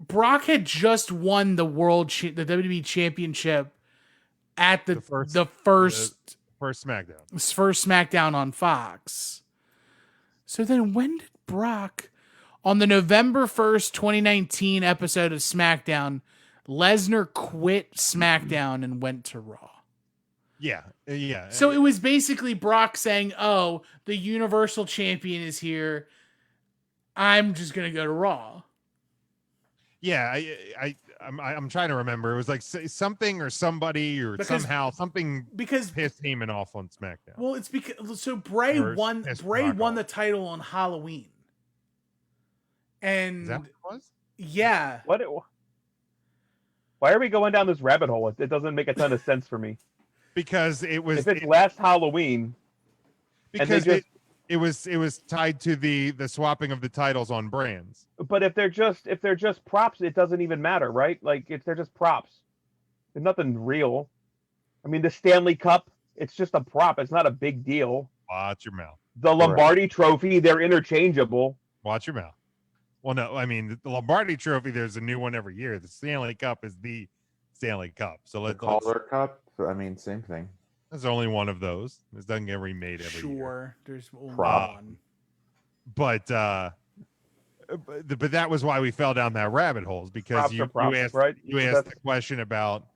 Brock had just won the the WWE Championship at the first SmackDown on Fox. So then when did Brock, on the November 1st, 2019 episode of SmackDown, Lesnar quit SmackDown and went to Raw? Yeah. So it was basically Brock saying, "Oh, the Universal Champion is here. I'm just going to go to Raw." Yeah, I'm trying to remember. It was like something or somebody or something because pissed Heyman off on SmackDown. Well, it's because Bray won the title on Halloween, and is that what it was? Yeah. Why are we going down this rabbit hole? It doesn't make a ton of sense for me. Because it was if it's last Halloween, because it was tied to the swapping of the titles on brands. But if they're just props, it doesn't even matter, right? Like if they're just props, there's nothing real. I mean, the Stanley Cup, it's just a prop. It's not a big deal. Watch your mouth. The Lombardi Trophy, they're interchangeable. Watch your mouth. Well, no, I mean the Lombardi Trophy. There's a new one every year. The Stanley Cup is the Stanley Cup. So let's Calder Cup. I mean, same thing. There's only one of those. This doesn't get remade every year. Sure, there's only one. But but that was why we fell down that rabbit hole, because you asked right? you asked the question about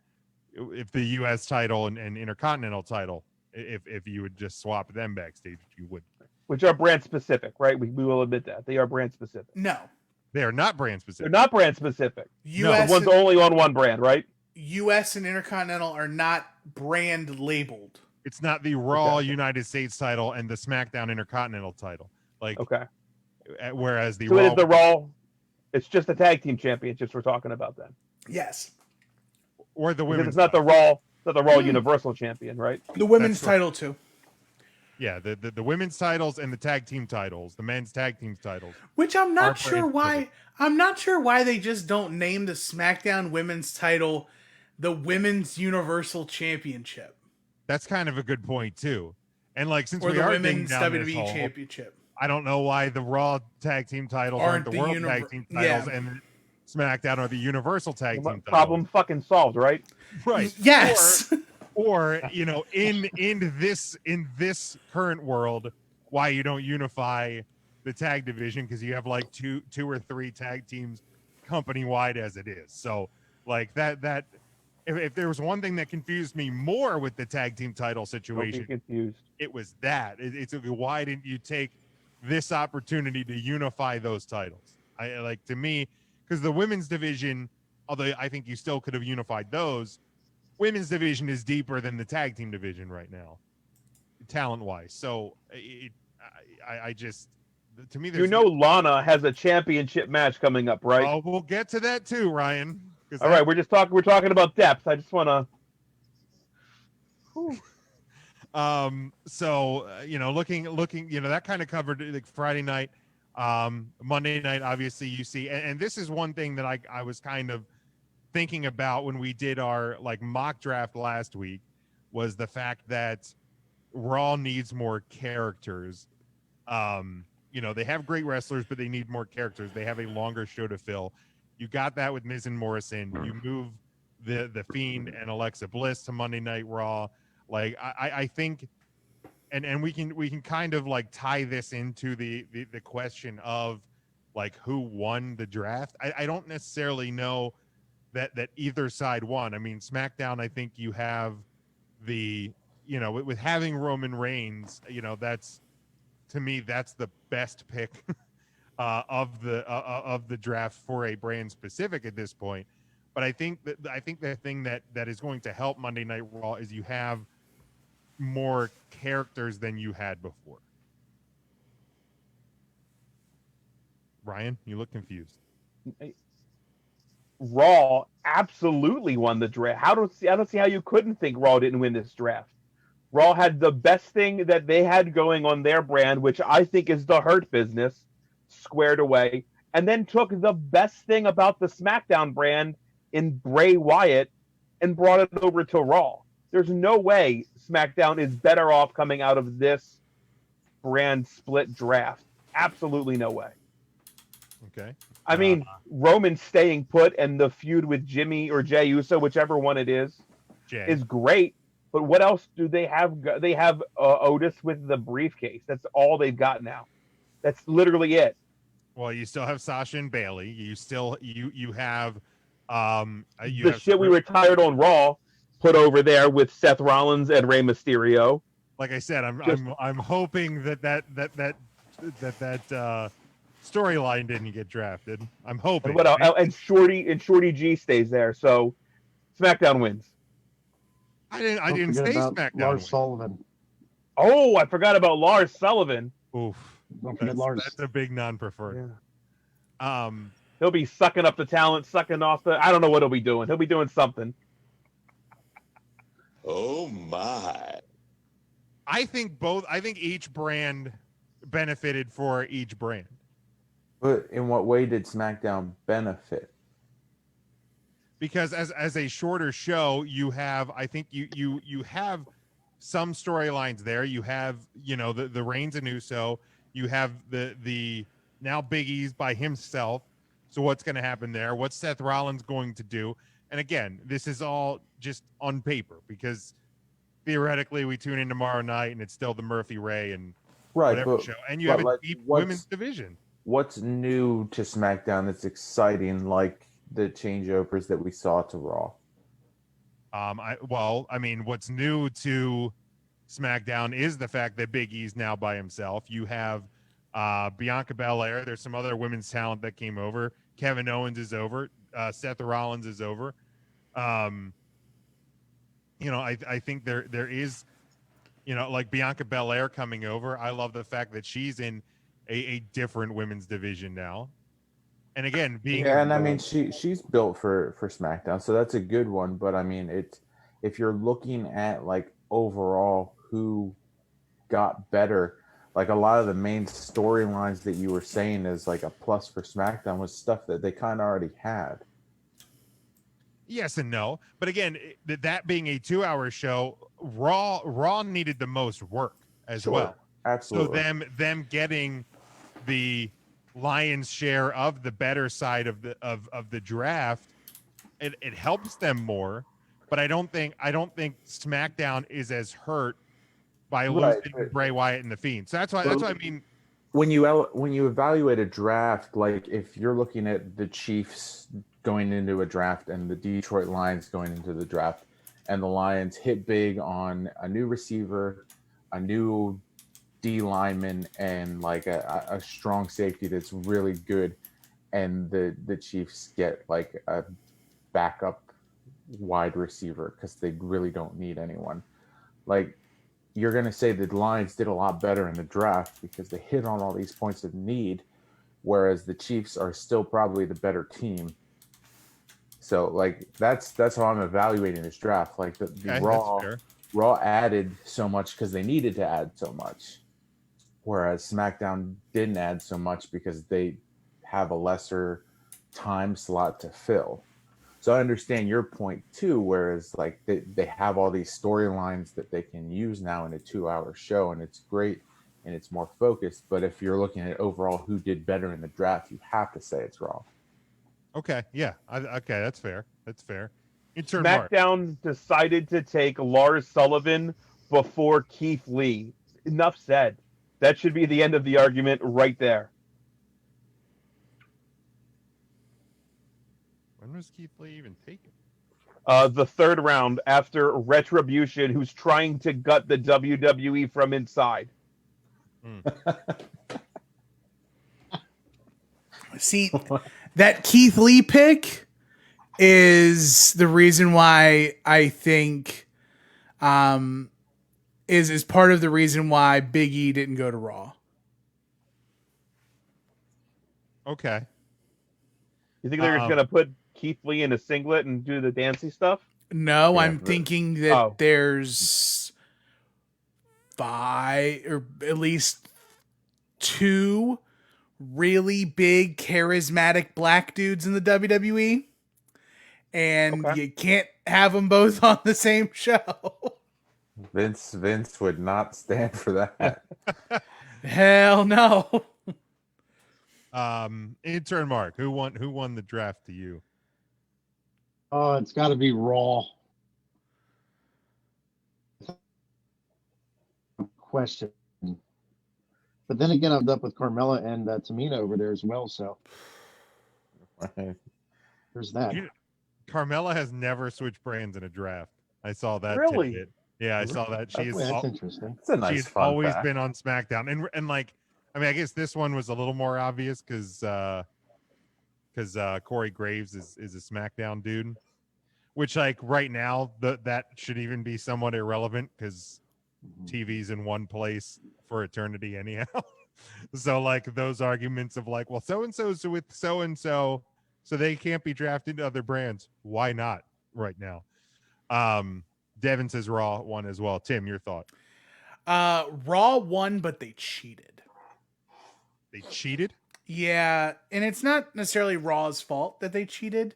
if the U.S. title and Intercontinental title, if you would just swap them backstage, you would. Which are brand specific, right? We will admit that they are brand specific. No, they are not brand specific. They're not brand specific. US one's only on one brand, right? U.S. and Intercontinental are not brand labeled. It's not the Raw United States title and the SmackDown Intercontinental title. Like, whereas the so Raw, it is the Raw. It's just the tag team championships we're talking about then. Yes. Or the women's. It's not the Raw. Not the Raw Universal Champion, right? The women's title too. Yeah, the women's titles and the tag team titles, the men's tag team titles. Which I'm not sure why. I'm not sure why they just don't name the SmackDown women's title the Women's Universal Championship. That's kind of a good point too. And like, since or we the are Women's WWE whole, Championship, I don't know why the Raw tag team titles aren't the World Tag Team titles, and SmackDown are the Universal Tag Team titles. Problem fucking solved, right? Right. Yes. Or you know, in this current world, why you don't unify the tag division, because you have like two or three tag teams company wide as it is. So like that if there was one thing that confused me more with the tag team title situation, it was that it's why didn't you take this opportunity to unify those titles? I like, to me, because the women's division, although I think you still could have unified those, women's division is deeper than the tag team division right now, talent wise. So I just, to me, there's Lana has a championship match coming up, right? Oh, we'll get to that too, Ryan. All right, we're talking about depth. I just want to. So looking, that kind of covered like Friday night, Monday night. Obviously, you see, and this is one thing that I was kind of thinking about when we did our like mock draft last week, was the fact that Raw needs more characters. They have great wrestlers, but they need more characters. They have a longer show to fill. You got that with Miz and Morrison. You move the Fiend and Alexa Bliss to Monday Night Raw. Like I think, and we can kind of like tie this into the question of like who won the draft. I don't necessarily know that either side won. I mean, SmackDown, I think you have with having Roman Reigns, that's, to me, that's the best pick of the draft for a brand specific at this point. But I think the thing that is going to help Monday Night Raw is you have more characters than you had before. Ryan, you look confused. Raw absolutely won the draft. I don't see how you couldn't think Raw didn't win this draft. Raw had the best thing that they had going on their brand, which I think is the Hurt Business, squared away, and then took the best thing about the SmackDown brand in Bray Wyatt and brought it over to Raw. There's no way SmackDown is better off coming out of this brand split draft. Absolutely no way. Okay. I mean, Roman staying put and the feud with Jimmy or Jey Uso, whichever one it is great. But what else do they have? They have Otis with the briefcase. That's all they've got now. That's literally it. Well, you still have Sasha and Bailey. You still you have we retired on Raw, put over there with Seth Rollins and Rey Mysterio. Like I said, I'm hoping that storyline didn't get drafted. I'm hoping. And what else? And Shorty G stays there. So SmackDown wins. I didn't say SmackDown. Lars Sullivan. Oh, I forgot about Lars Sullivan. Oof. That's a big non-preferred. Yeah. He'll be sucking up the talent, sucking off I don't know what he'll be doing. He'll be doing something. Oh my. I think each brand benefited for each brand. But in what way did SmackDown benefit? Because as a shorter show, you have, I think you have some storylines there. You have, the Reigns and Uso. You have the now Big E's by himself. So what's going to happen there? What's Seth Rollins going to do? And again, this is all just on paper, because theoretically we tune in tomorrow night and it's still the Murphy Ray and whatever show. And you have a deep women's division. what's new to SmackDown that's exciting, like the changeovers that we saw to Raw? I mean, what's new to SmackDown is the fact that Big E's now by himself. You have Bianca Belair. There's some other women's talent that came over. Kevin Owens is over. Seth Rollins is over. I think there is, like Bianca Belair coming over. I love the fact that she's in a different women's division now. And again, and I mean she's built for SmackDown, so that's a good one. But I mean, if you're looking at like overall who got better, like a lot of the main storylines that you were saying is like a plus for SmackDown was stuff that they kind of already had. Yes and no, but again, that being a 2-hour show, Raw needed the most work as well. Absolutely. So them getting the lion's share of the better side of the draft, it helps them more. But I don't think SmackDown is as hurt by losing Bray Wyatt and the Fiend. So that's why I mean. When you evaluate a draft, like if you're looking at the Chiefs going into a draft and the Detroit Lions going into the draft, and the Lions hit big on a new receiver, a new D lineman, and like a strong safety that's really good, and the Chiefs get like a backup wide receiver because they really don't need anyone. Like, you're going to say the Lions did a lot better in the draft because they hit on all these points of need, whereas the Chiefs are still probably the better team. So, like, that's how I'm evaluating this draft. Like, the Raw added so much because they needed to add so much, whereas SmackDown didn't add so much because they have a lesser time slot to fill. So I understand your point too, whereas like they have all these storylines that they can use now in a 2-hour show, and it's great and it's more focused. But if you're looking at overall who did better in the draft, you have to say it's Raw. Okay, yeah, okay, that's fair. That's fair. SmackDown decided to take Lars Sullivan before Keith Lee. Enough said. That should be the end of the argument right there. When was Keith Lee even taken? The third round after Retribution, who's trying to gut the WWE from inside. See, that Keith Lee pick is the reason why I think is part of the reason why Big E didn't go to Raw. Okay. You think they're just going to put Keith Lee in a singlet and do the dancey stuff? No, I'm thinking that there's 5 or at least 2 really big charismatic black dudes in the WWE, and you can't have them both on the same show. Vince would not stand for that. Hell no. Intern Mark, who won the draft to you? Oh, it's got to be Raw. Question. But then again, I'm up with Carmella and Tamina over there as well. So there's that. Carmella has never switched brands in a draft. I saw that. Really? Tidbit. Yeah, I saw that. That's interesting. It's a nice she's fun always fact. been on SmackDown, and like, I mean, I guess this one was a little more obvious because Corey Graves is a SmackDown dude, which like right now that should even be somewhat irrelevant because TV's in one place for eternity anyhow. So like those arguments of like, well, so and so's with so and so they can't be drafted to other brands. Why not right now? Devin says Raw won as well. Tim, your thought? Raw won, but they cheated. They cheated? Yeah, and it's not necessarily Raw's fault that they cheated.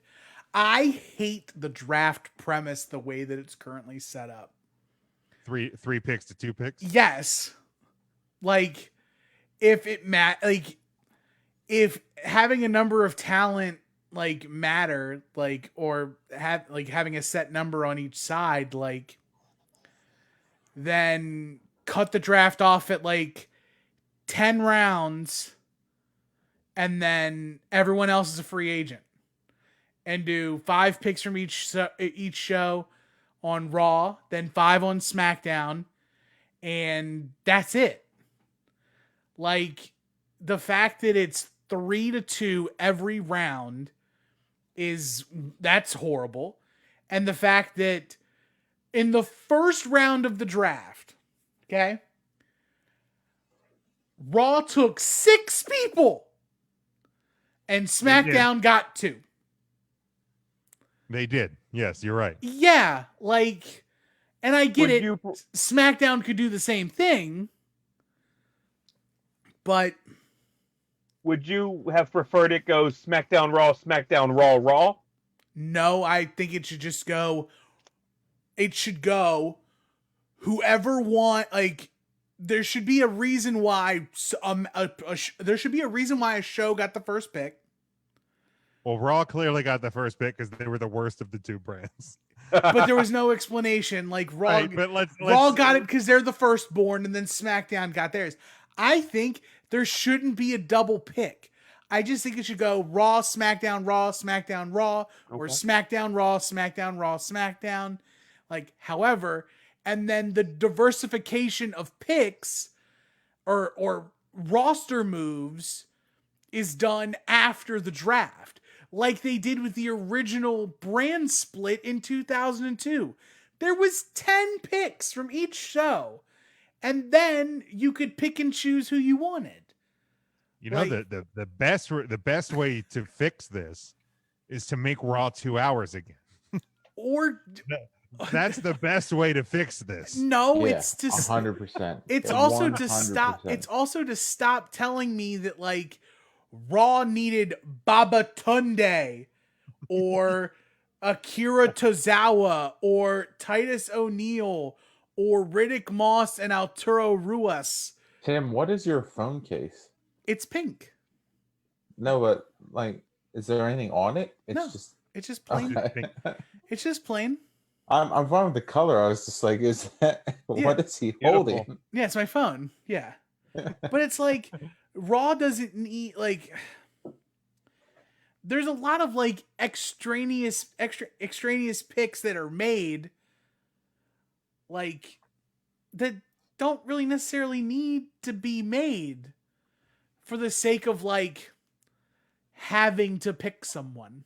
I hate the draft premise the way that it's currently set up. 3 picks to 2 picks? Yes. Like if having a number of talent like matter, like, or having a set number on each side, like, then cut the draft off at like 10 rounds and then everyone else is a free agent, and do 5 picks from each show on Raw, then 5 on SmackDown, and that's it. Like, the fact that it's 3-2 every round that's horrible. And the fact that in the first round of the draft, okay, Raw took 6 people and SmackDown got 2. They did. Yes, you're right. Yeah, like, and I get it. SmackDown could do the same thing, but would you have preferred it go SmackDown, Raw, Raw? No, I think it should just go. It should go whoever there should be a reason why there should be a reason why a show got the first pick. Well, Raw clearly got the first pick because they were the worst of the 2 brands. But there was no explanation. Like Raw, right, but Raw got it because they're the firstborn, and then SmackDown got theirs. I think there shouldn't be a double pick. I just think it should go Raw, SmackDown, Raw, SmackDown, Raw, or SmackDown, Raw, SmackDown, Raw, SmackDown. Like, however, and then the diversification of picks or roster moves is done after the draft, like they did with the original brand split in 2002. There was 10 picks from each show, and then you could pick and choose who you wanted. You know, the best way to fix this is to make Raw 2 hours again. Or that's the best way to fix this. No, it's to 100%. It's also to stop. It's also to stop telling me that like Raw needed Babatunde or Akira Tozawa or Titus O'Neil or Riddick Moss and Arturo Ruas. Tim, what is your phone case? It's pink. No, but like, is there anything on it? It's just plain. Okay. It's just plain. I'm fine with the color. I was just like, is that what is he holding? Yeah, it's my phone. Yeah. But it's like Raw doesn't need like there's a lot of like extraneous picks that are made like that don't really necessarily need to be made for the sake of like having to pick someone.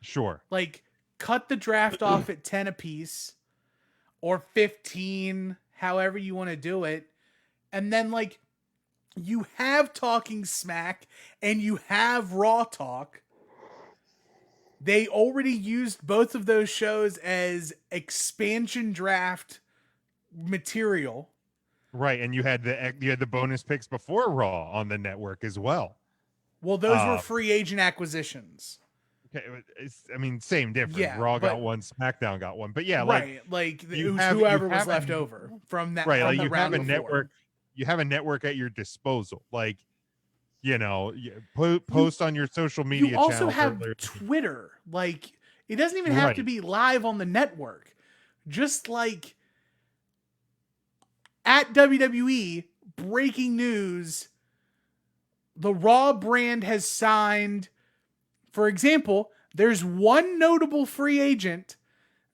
Sure. Like cut the draft off at 10 apiece or 15, however you want to do it. And then like you have Talking Smack and you have Raw Talk. They already used both of those shows as expansion draft material. Right, and you had the bonus picks before Raw on the network as well. Well, those were free agent acquisitions. Okay, same difference. Yeah, Raw got one, SmackDown got one, but yeah, right, like it was whoever was left over from that. Right, from like the you have a round network. You have a network at your disposal. Like, you know, post on your social media. You also channels have Twitter. Like, it doesn't even have to be live on the network. Just like at WWE, breaking news: the Raw brand has signed. For example, there's one notable free agent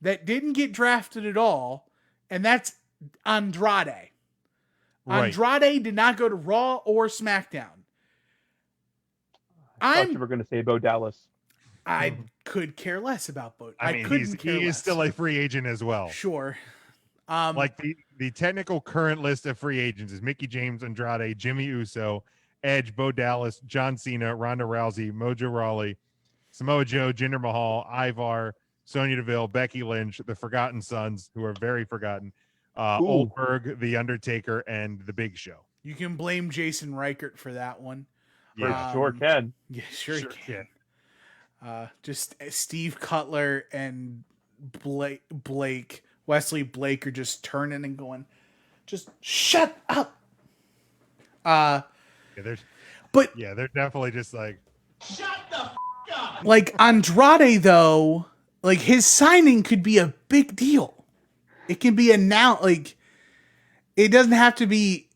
that didn't get drafted at all, and that's Andrade. Right. Andrade did not go to Raw or SmackDown. I thought you were going to say Bo Dallas. I could care less about Bo. He is still a free agent as well. Sure. Like the technical current list of free agents is Mickie James, Andrade, Jimmy Uso, Edge, Bo Dallas, John Cena, Ronda Rousey, Mojo Rawley, Samoa Joe, Jinder Mahal, Ivar, Sonya Deville, Becky Lynch, the Forgotten Sons, who are very forgotten, Oldberg, The Undertaker, and The Big Show. You can blame Jason Reichert for that one. Yeah, sure can. Yeah, sure can. Just Steve Cutler and Wesley Blake are just turning and going, just shut up. They're definitely just like, shut the f*** up. Like Andrade though, like his signing could be a big deal. It can be announced. Like it doesn't have to be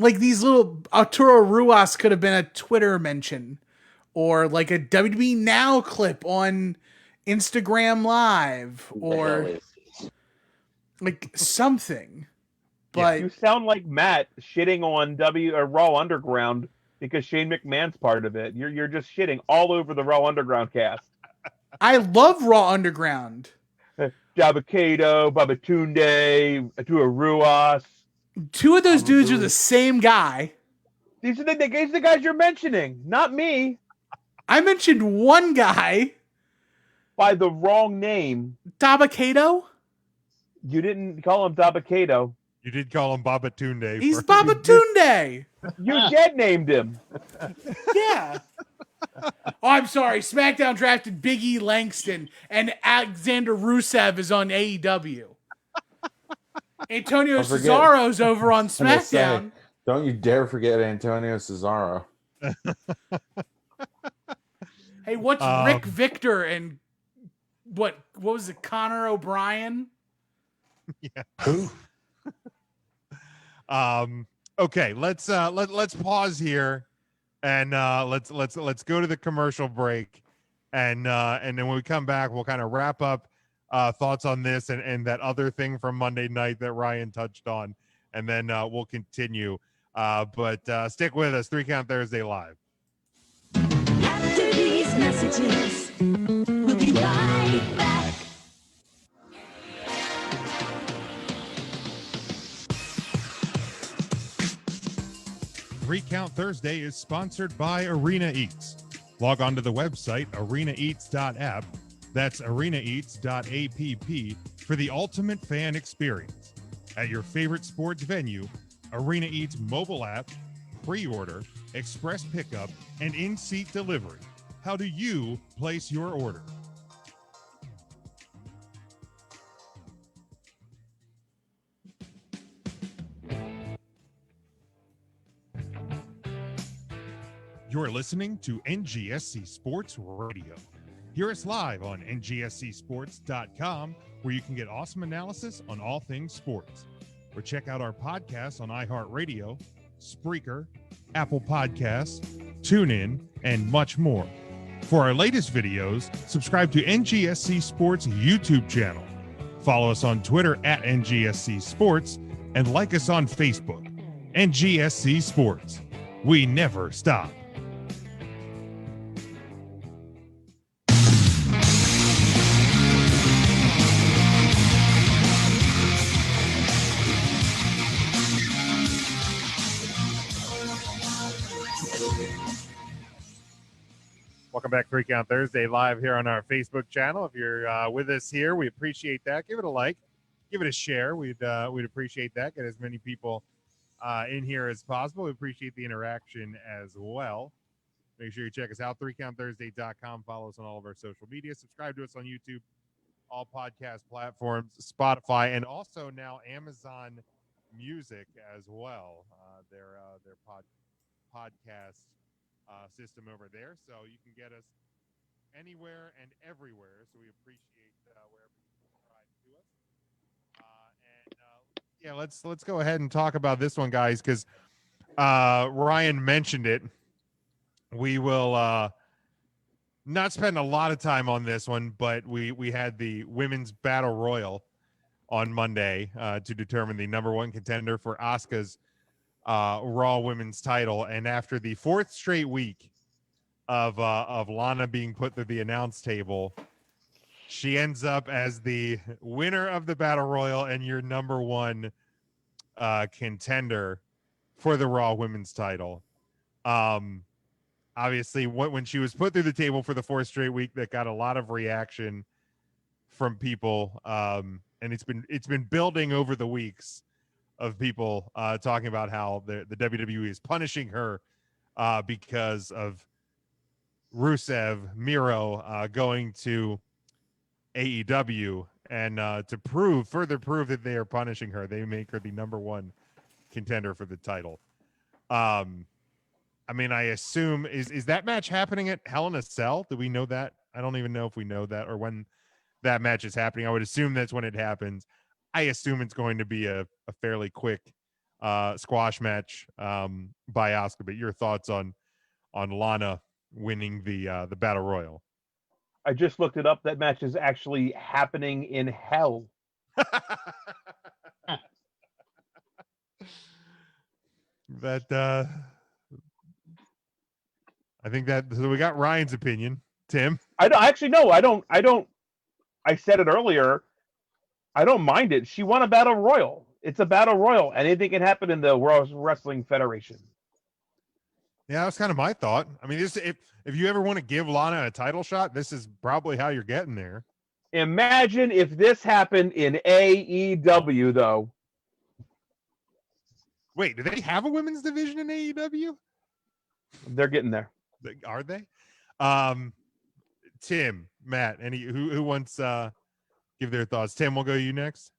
like these little Arturo Ruas could have been a Twitter mention or like a WWE Now clip on Instagram Live or like something. But you sound like Matt shitting on Raw Underground because Shane McMahon's part of it. You're just shitting all over the Raw Underground cast. I love Raw Underground. Dabakato, Babatunde, Arturo Ruas. Two of those dudes are the same guy. These are the guys you're mentioning, not me. I mentioned one guy by the wrong name. Dabakato? You didn't call him Dabakato. You did call him Babatunde. He's Babatunde. You dead named him. Yeah. Oh, I'm sorry. SmackDown drafted Big E Langston, and Alexander Rusev is on AEW. Antonio Cesaro's over on SmackDown. Don't you dare forget Antonio Cesaro. Hey, what's Rick Victor and what was it, Connor O'Brien? Yeah. Who? Okay, let's pause here and let's go to the commercial break, and then when we come back we'll kind of wrap up thoughts on this and that other thing from Monday night that Ryan touched on, and then we'll continue. But stick with us. 3 Count Thursday live. After these messages, we'll be right back. Three Count Thursday is sponsored by Arena Eats. Log on to the website arenaeats.app. That's arenaeats.app for the ultimate fan experience. At your favorite sports venue, Arena Eats mobile app, pre-order, express pickup, and in-seat delivery. How do you place your order? You're listening to NGSC Sports Radio. Hear us live on ngscsports.com, where you can get awesome analysis on all things sports. Or check out our podcasts on iHeartRadio, Spreaker, Apple Podcasts, TuneIn, and much more. For our latest videos, subscribe to NGSC Sports YouTube channel. Follow us on Twitter at NGSC Sports, and like us on Facebook. NGSC Sports. We never stop. Welcome back, 3 Count Thursday, live here on our Facebook channel. If you're with us here, we appreciate that. Give it a like, give it a share. We'd appreciate that. Get as many people in here as possible. We appreciate the interaction as well. Make sure you check us out, 3countthursday.com. Follow us on all of our social media. Subscribe to us on YouTube, all podcast platforms, Spotify, and also now Amazon Music as well. Their podcast system over there, so you can get us anywhere and everywhere. So we appreciate wherever you subscribe to us. Let's go ahead and talk about this one, guys, because Ryan mentioned it. We will not spend a lot of time on this one, but we had the women's battle royal on Monday to determine the number one contender for Asuka's Raw Women's title, and after the fourth straight week of Lana being put through the announce table, she ends up as the winner of the battle royal and your number one contender for the Raw Women's title. Obviously, when she was put through the table for the fourth straight week, that got a lot of reaction from people, and it's been building over the weeks of people talking about how the WWE is punishing her because of Rusev, Miro going to AEW, and to further prove that they are punishing her, they make her the number one contender for the title. I mean, I assume is that match happening at Hell in a Cell? Do we know that? I don't even know if we know that or when that match is happening. I would assume that's when it happens. I assume it's going to be a fairly quick squash match by Asuka. But your thoughts on Lana winning the battle royal? I just looked it up. That match is actually happening in hell. That I think that so we got Ryan's opinion. Tim, I don't. I said it earlier. I don't mind it. She won a battle royal. It's a battle royal. Anything can happen in the World Wrestling Federation. yeah, that's kind of my thought. I mean, this if you ever want to give Lana a title shot, this is probably how you're getting there. Imagine if this happened in AEW, though. Wait, do they have a women's division in AEW? They're getting there. Are they? Tim, Matt, any who wants give their thoughts? Tim, we'll go you next.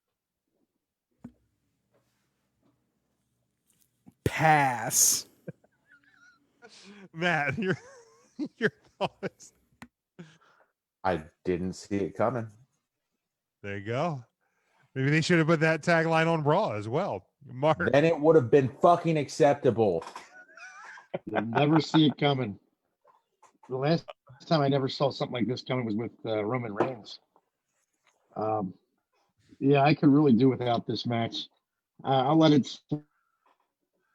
Pass. Matt, your thoughts. I didn't see it coming. There you go. Maybe they should have put that tagline on Raw as well. Mark. Then it would have been fucking acceptable. You'll never see it coming. The last time I never saw something like this coming was with Roman Reigns. Yeah, I could really do without this match. I'll let it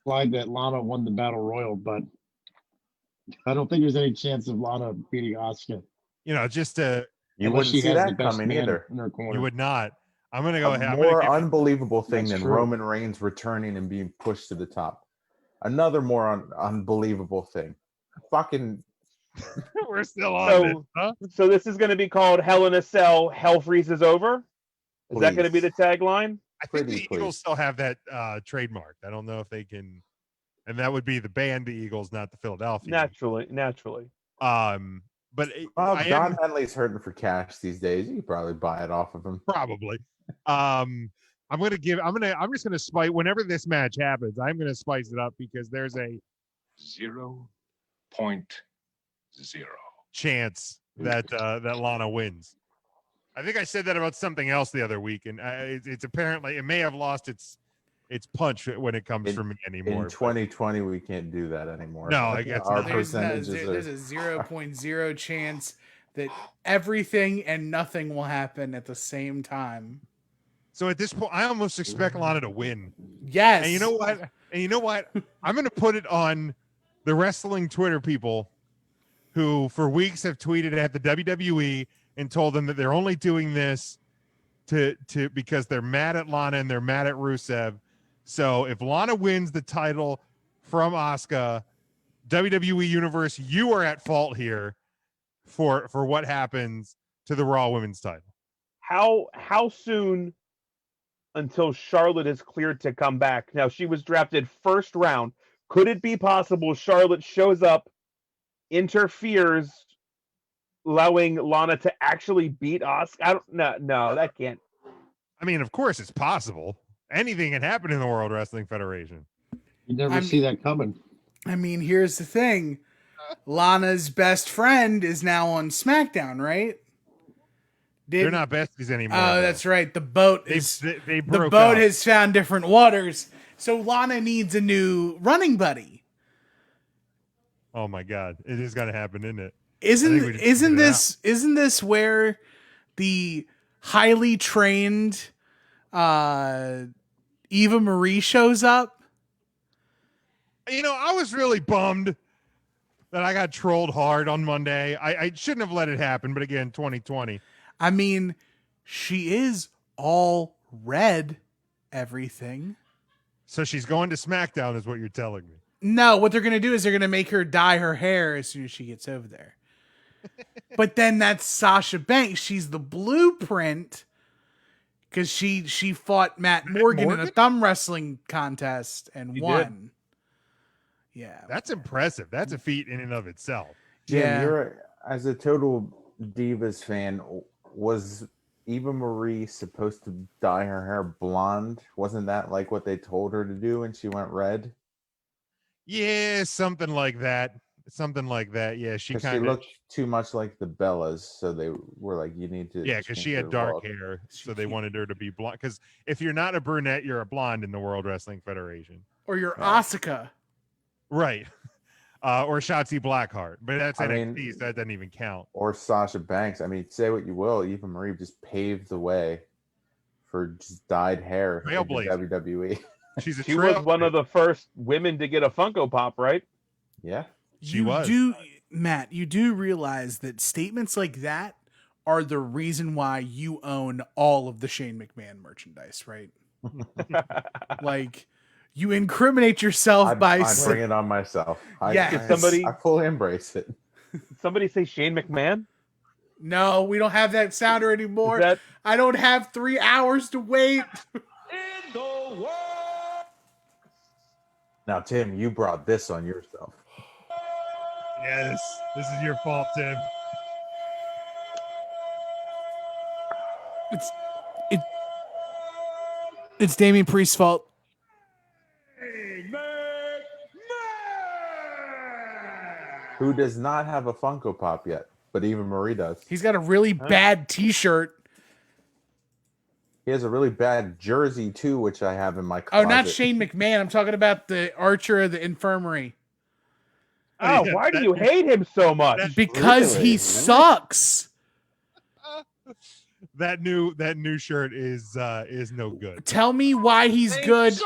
slide that Lana won the Battle Royal, but I don't think there's any chance of Lana beating Asuka. You know, just to you wouldn't see that coming either. In her corner. You would not. I'm going to go ahead. A more unbelievable thing That's than true. Roman Reigns returning and being pushed to the top. Another more unbelievable thing. Fucking. We're still on this, huh? So this is going to be called Hell in a Cell. Hell freezes over. Is that going to be Please. the tagline? I think the Eagles still have that trademark. I don't know if they can, and that would be the band, the Eagles, not the Philadelphia. Naturally. But Well, John Henley's hurting for cash these days. You could probably buy it off of him. Probably. I'm just gonna spice whenever this match happens. I'm gonna spice it up because there's a 0.0 chance that that Lana wins. I think I said that about something else the other week, and it's apparently it may have lost its punch when it comes from me anymore. In 2020, we can't do that anymore. No, I guess our not. percentages There's are. a 0.0 chance that everything and nothing will happen at the same time. So at this point, I almost expect Lana to win. Yes. And you know what? I'm going to put it on the wrestling Twitter people who for weeks have tweeted at the WWE and told them that they're only doing this to because they're mad at Lana and they're mad at Rusev. So if Lana wins the title from Asuka, WWE Universe, you are at fault here for what happens to the Raw Women's title. How soon until Charlotte is cleared to come back? Now, she was drafted first round. Could it be possible Charlotte shows up, interferes, allowing Lana to actually beat Asuka? No, that can't. I mean, of course it's possible. Anything can happen in the World Wrestling Federation. You never see that coming. I mean, here's the thing. Lana's best friend is now on SmackDown, right? They're not besties anymore. Oh, though. that's right. The boat They the broke boat up. has found different waters. So Lana needs a new running buddy. Oh my God, it is going to happen, isn't it? Isn't this where the highly trained Eva Marie shows up? You know, I was really bummed that I got trolled hard on Monday. I shouldn't have let it happen, but again, 2020. I mean, she is all red, everything. So she's going to SmackDown, is what you're telling me. No, what they're going to do is they're going to make her dye her hair as soon as she gets over there. But then that's Sasha Banks. She's the blueprint because she fought Matt Morgan in a thumb wrestling contest and won. Yeah. That's impressive. That's a feat in and of itself. Jim, you're as a total Divas fan, was Eva Marie supposed to dye her hair blonde? Wasn't that like what they told her to do and she went red? Yeah, something like that. something like that. Yeah, she 'Cause she kind of looked too much like the Bellas, so they were like, you need to. yeah, because she change had her dark look. hair, so they wanted her to be blonde. Because if you're not a brunette, you're a blonde in the World Wrestling Federation, Or your Asuka. right? Or Shotzi Blackheart, but that's I NXT, mean- so that doesn't even count. Or Sasha Banks. I mean, say what you will, Eva Marie just paved the way for just dyed hair in the Trailblazer. WWE. She's a She was one of the first women to get a Funko Pop, right? Yeah. She you was. do, Matt, you do realize that statements like that are the reason why you own all of the Shane McMahon merchandise, right? Like, you incriminate yourself by I'm bringing it on myself. Yeah. Somebody- I fully embrace it. Somebody say Shane McMahon? No, we don't have that sounder anymore. Is that- I don't have 3 hours to wait. In the world. Now, Tim, you brought this on yourself. Yes, this is your fault, Tim. It's Damian Priest's fault. Who does not have a Funko Pop yet, but Eva Marie does. He's got a really bad T-shirt. He has a really bad jersey too, which I have in my Oh, closet. not Shane McMahon. I'm talking about the Archer of the Infirmary. Oh, why do you hate him so much? Because he sucks. That new shirt is no good. Tell me why he's good.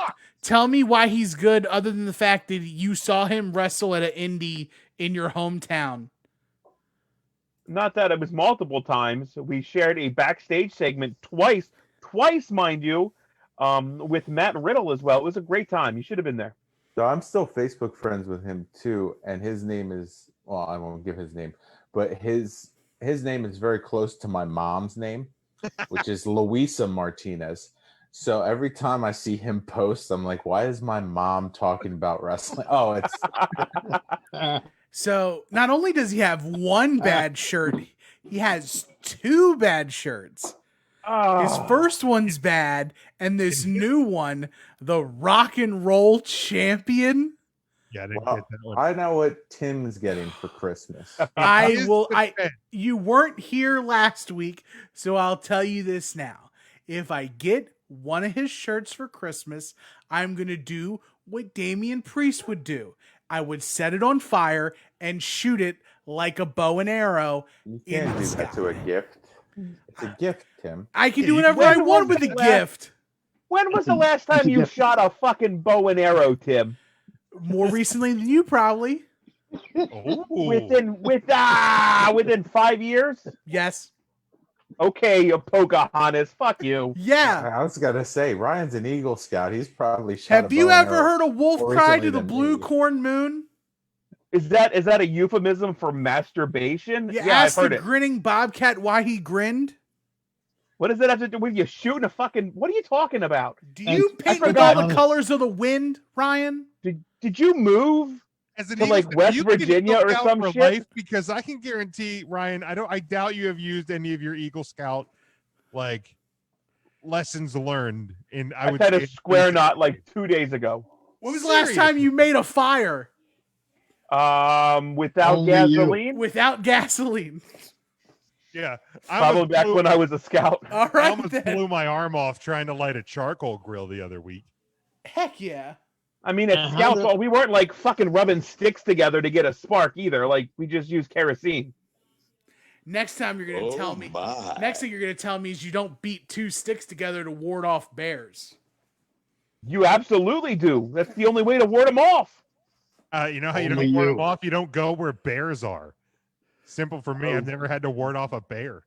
Tell me why he's good other than the fact that you saw him wrestle at an indie in your hometown. Not that it was multiple times. We shared a backstage segment twice, mind you, with Matt Riddle as well. It was a great time. You should have been there. So I'm still Facebook friends with him too, and his name is, well, I won't give his name, but his name is very close to my mom's name, which is Luisa Martinez. So every time I see him post, I'm like, why is my mom talking about wrestling? Oh, it's So not only does he have one bad shirt, he has two bad shirts. His first one's bad, and this new one, the Rock and Roll Champion. Yeah, I didn't well, get that one. I know what Tim's getting for Christmas. You weren't here last week, so I'll tell you this now. If I get one of his shirts for Christmas, I'm going to do what Damian Priest would do. I would set it on fire and shoot it like a bow and arrow. You can't do that to a gift. It's a gift, Tim. I can do whatever I want with a gift. When was the last time you shot a fucking bow and arrow, Tim? More recently than you, probably. Within 5 years? Yes. Okay, you Pocahontas. Fuck you. Yeah. I was gonna say Ryan's an Eagle Scout. He's probably shot. Have you ever heard a wolf more cry recently to the than blue me. corn moon? Is that a euphemism for masturbation? You I've asked heard the it. grinning bobcat why he grinned? What does that have to do with you shooting a fucking? What are you talking about? Do you I paint with forgot- all the colors of the wind, Ryan? Did you move As an to Eagle like Scout, West you can Virginia Eagle or Scout some for shit? life, because I can guarantee, Ryan, I doubt you have used any of your Eagle Scout like lessons learned in. I would had say a square knot like 2 days ago. When was the last time you made a fire? Without Only you. gasoline. Without gasoline. Yeah, Probably back when I was a scout. All I right, almost then. blew my arm off trying to light a charcoal grill the other week. Heck yeah. I mean, at Scouts, we weren't like fucking rubbing sticks together to get a spark either. Like we just used kerosene. Next time you're gonna tell me. Next thing you're gonna tell me is you don't beat two sticks together to ward off bears. You absolutely do. That's the only way to ward them off. You know how you Only don't ward you. them off? You don't go where bears are. Simple for me. Oh. I've never had to ward off a bear.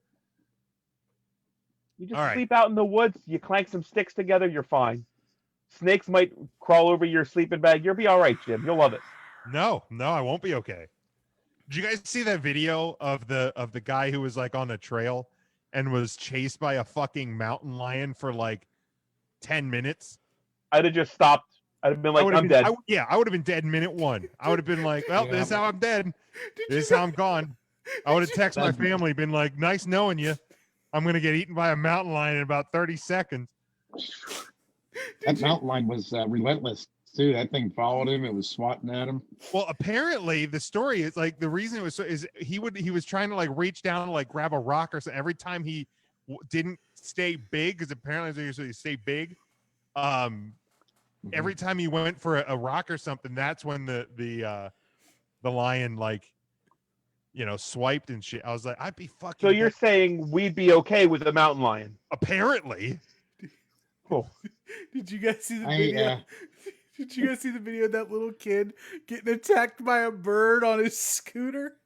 You just All right. sleep out in the woods. You clank some sticks together. You're fine. Snakes might crawl over your sleeping bag. You'll be all right, Jim. You'll love it. No, I won't be okay. Did you guys see that video of the guy who was like on a trail and was chased by a fucking mountain lion for like 10 minutes? I'd have just stopped. I'd have been like, I'm dead. I would have been dead minute one. I would have been like, well, this is how I'm dead. This is how I'm gone. I would have texted my family, been like, nice knowing you. I'm going to get eaten by a mountain lion in about 30 seconds. That mountain lion was relentless. too. That thing followed him. It was swatting at him. Well, apparently the story is like the reason it was is he was trying to like reach down to like grab a rock or something. Every time he didn't stay big, because apparently they usually stay big. Every time he went for a rock or something, that's when the lion like swiped and shit. I was like, I'd be fucking. So you're saying we'd be okay with a mountain lion? Apparently. Cool. Did you guys see the video? Did you guys see the video of that little kid getting attacked by a bird on his scooter?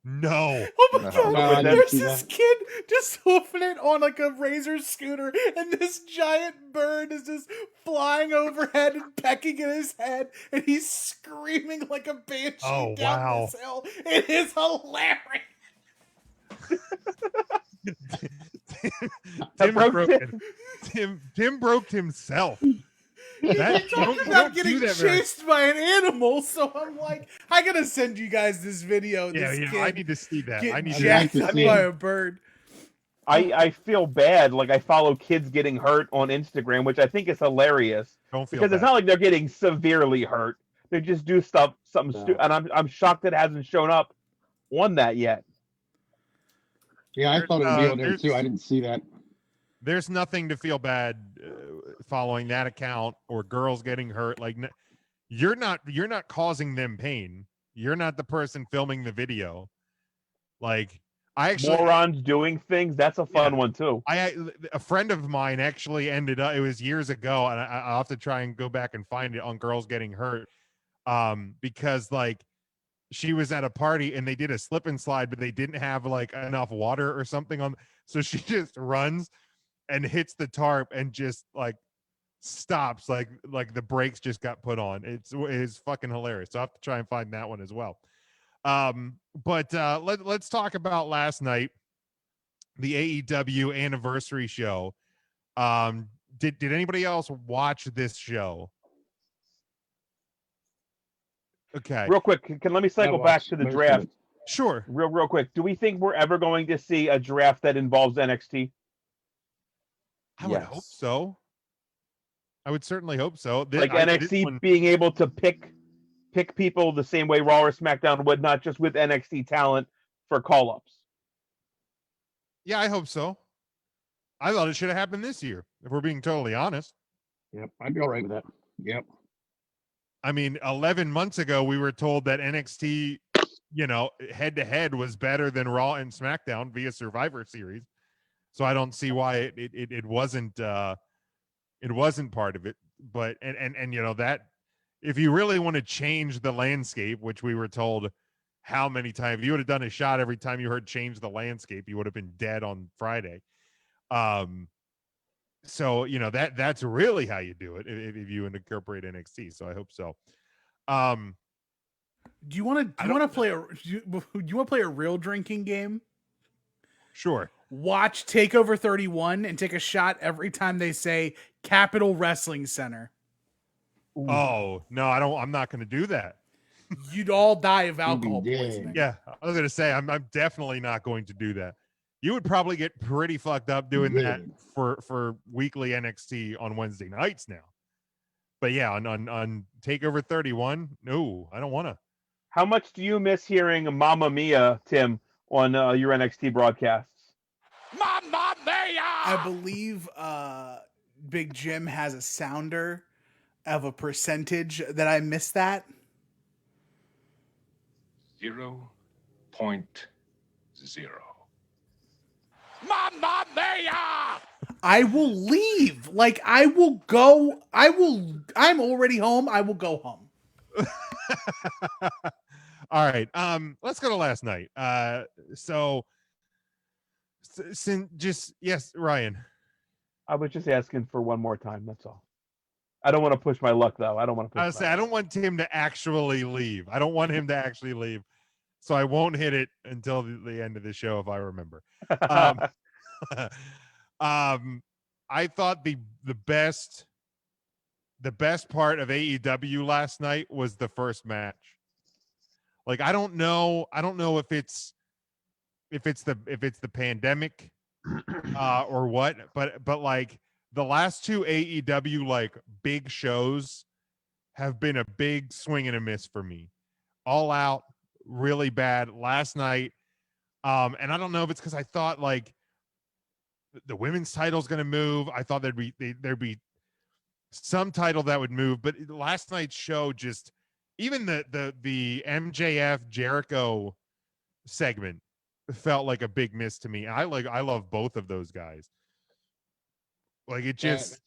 No. Oh my god! No, There's this kid just hoofing it on like a razor scooter, and this giant bird is just flying overhead and pecking at his head, and he's screaming like a banshee down this hill. It is hilarious. Tim broke himself. Talking about getting chased by an animal, so I'm like, I gotta send you guys this video. Yeah, this kid I need to see that. I need jacked to up see by it. a bird. I feel bad. Like, I follow kids getting hurt on Instagram, which I think is hilarious. Don't feel because it's bad. not like they're getting severely hurt. They just do something stupid, and I'm shocked it hasn't shown up on that yet. Yeah, I thought it would be on there too. I didn't see that. There's nothing to feel bad following that account or girls getting hurt. Like, you're not causing them pain. You're not the person filming the video. Like, I actually morons doing things. That's a fun one too. A friend of mine actually ended up. It was years ago, and I'll have to try and go back and find it on girls getting hurt. Because like she was at a party and they did a slip and slide, but they didn't have like enough water or something on. So she just runs and hits the tarp and just like stops, like the brakes just got put on. It's fucking hilarious. So I have to try and find that one as well. But let's talk about last night, the AEW Anniversary Show. Did anybody else watch this show? Okay. Real quick, let me cycle back to the draft. Sure. Real quick. Do we think we're ever going to see a draft that involves NXT? I would hope so. I would certainly hope so. Like NXT being able to pick people the same way Raw or SmackDown would, not just with NXT talent for call-ups. Yeah, I hope so. I thought it should have happened this year, if we're being totally honest. Yep, I'd be all right with that. Yep. I mean, 11 months ago, we were told that NXT, head-to-head was better than Raw and SmackDown via Survivor Series. So I don't see why it wasn't part of it. But and that if you really want to change the landscape, which we were told how many times, if you would have done a shot every time you heard change the landscape, you would have been dead on Friday. So that's really how you do it if you incorporate NXT. So I hope so. Do you want to play a real drinking game? Sure. Watch TakeOver 31 and take a shot every time they say Capital Wrestling Center. Ooh. Oh, no, I'm not going to do that. You'd all die of alcohol poisoning. Yeah, I was going to say, I'm definitely not going to do that. You would probably get pretty fucked up doing that for weekly NXT on Wednesday nights now. But yeah, on TakeOver 31, no, I don't want to. How much do you miss hearing Mamma Mia, Tim, on your NXT broadcasts? Mamma Mia! I believe Big Jim has a sounder of a percentage that I missed that. 0.0. Mamma Mia! I will leave. Like, I will go. I'm already home. I will go home. All right. Let's go to last night. Yes, Ryan. I was just asking for one more time. That's all. I don't want to push my luck, though. I don't want to push. I don't want Tim to actually leave. I don't want him to actually leave. So I won't hit it until the end of the show if I remember. I thought the best part of AEW last night was the first match. Like, I don't know if it's the pandemic or what, but like the last two AEW like big shows have been a big swing and a miss for me. All Out, really bad last night. And I don't know if it's because I thought like the women's title is going to move. I thought there'd be some title that would move, but last night's show just even the MJF Jericho segment felt like a big miss to me. I love both of those guys. Like it just.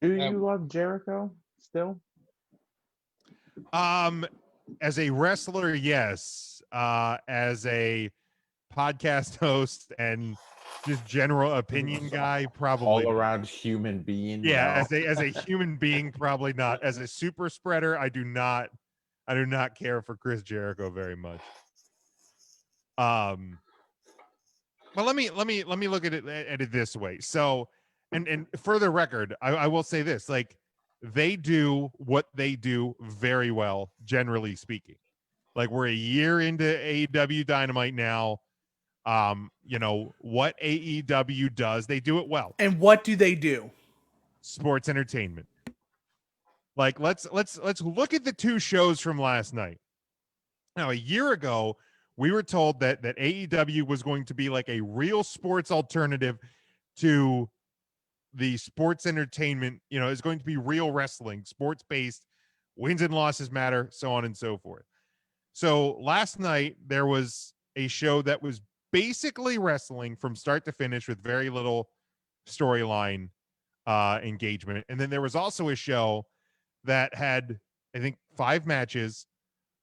Do you love Jericho still? As a wrestler, yes. As a podcast host and just general opinion guy, probably all around human being. Yeah, no. as a human being, probably not. As a super spreader, I do not care for Chris Jericho very much. But let me look at it this way. So, and for the record, I will say this: like they do what they do very well, generally speaking. Like we're a year into AEW Dynamite now. What AEW does, they do it well. And what do they do? Sports entertainment. Like let's look at the two shows from last night. Now, a year ago, we were told that AEW was going to be like a real sports alternative to the sports entertainment. Is going to be real wrestling, sports based, wins and losses matter, so on and so forth. So last night there was a show that was basically wrestling from start to finish with very little storyline engagement. And then there was also a show that had, I think, 5 matches.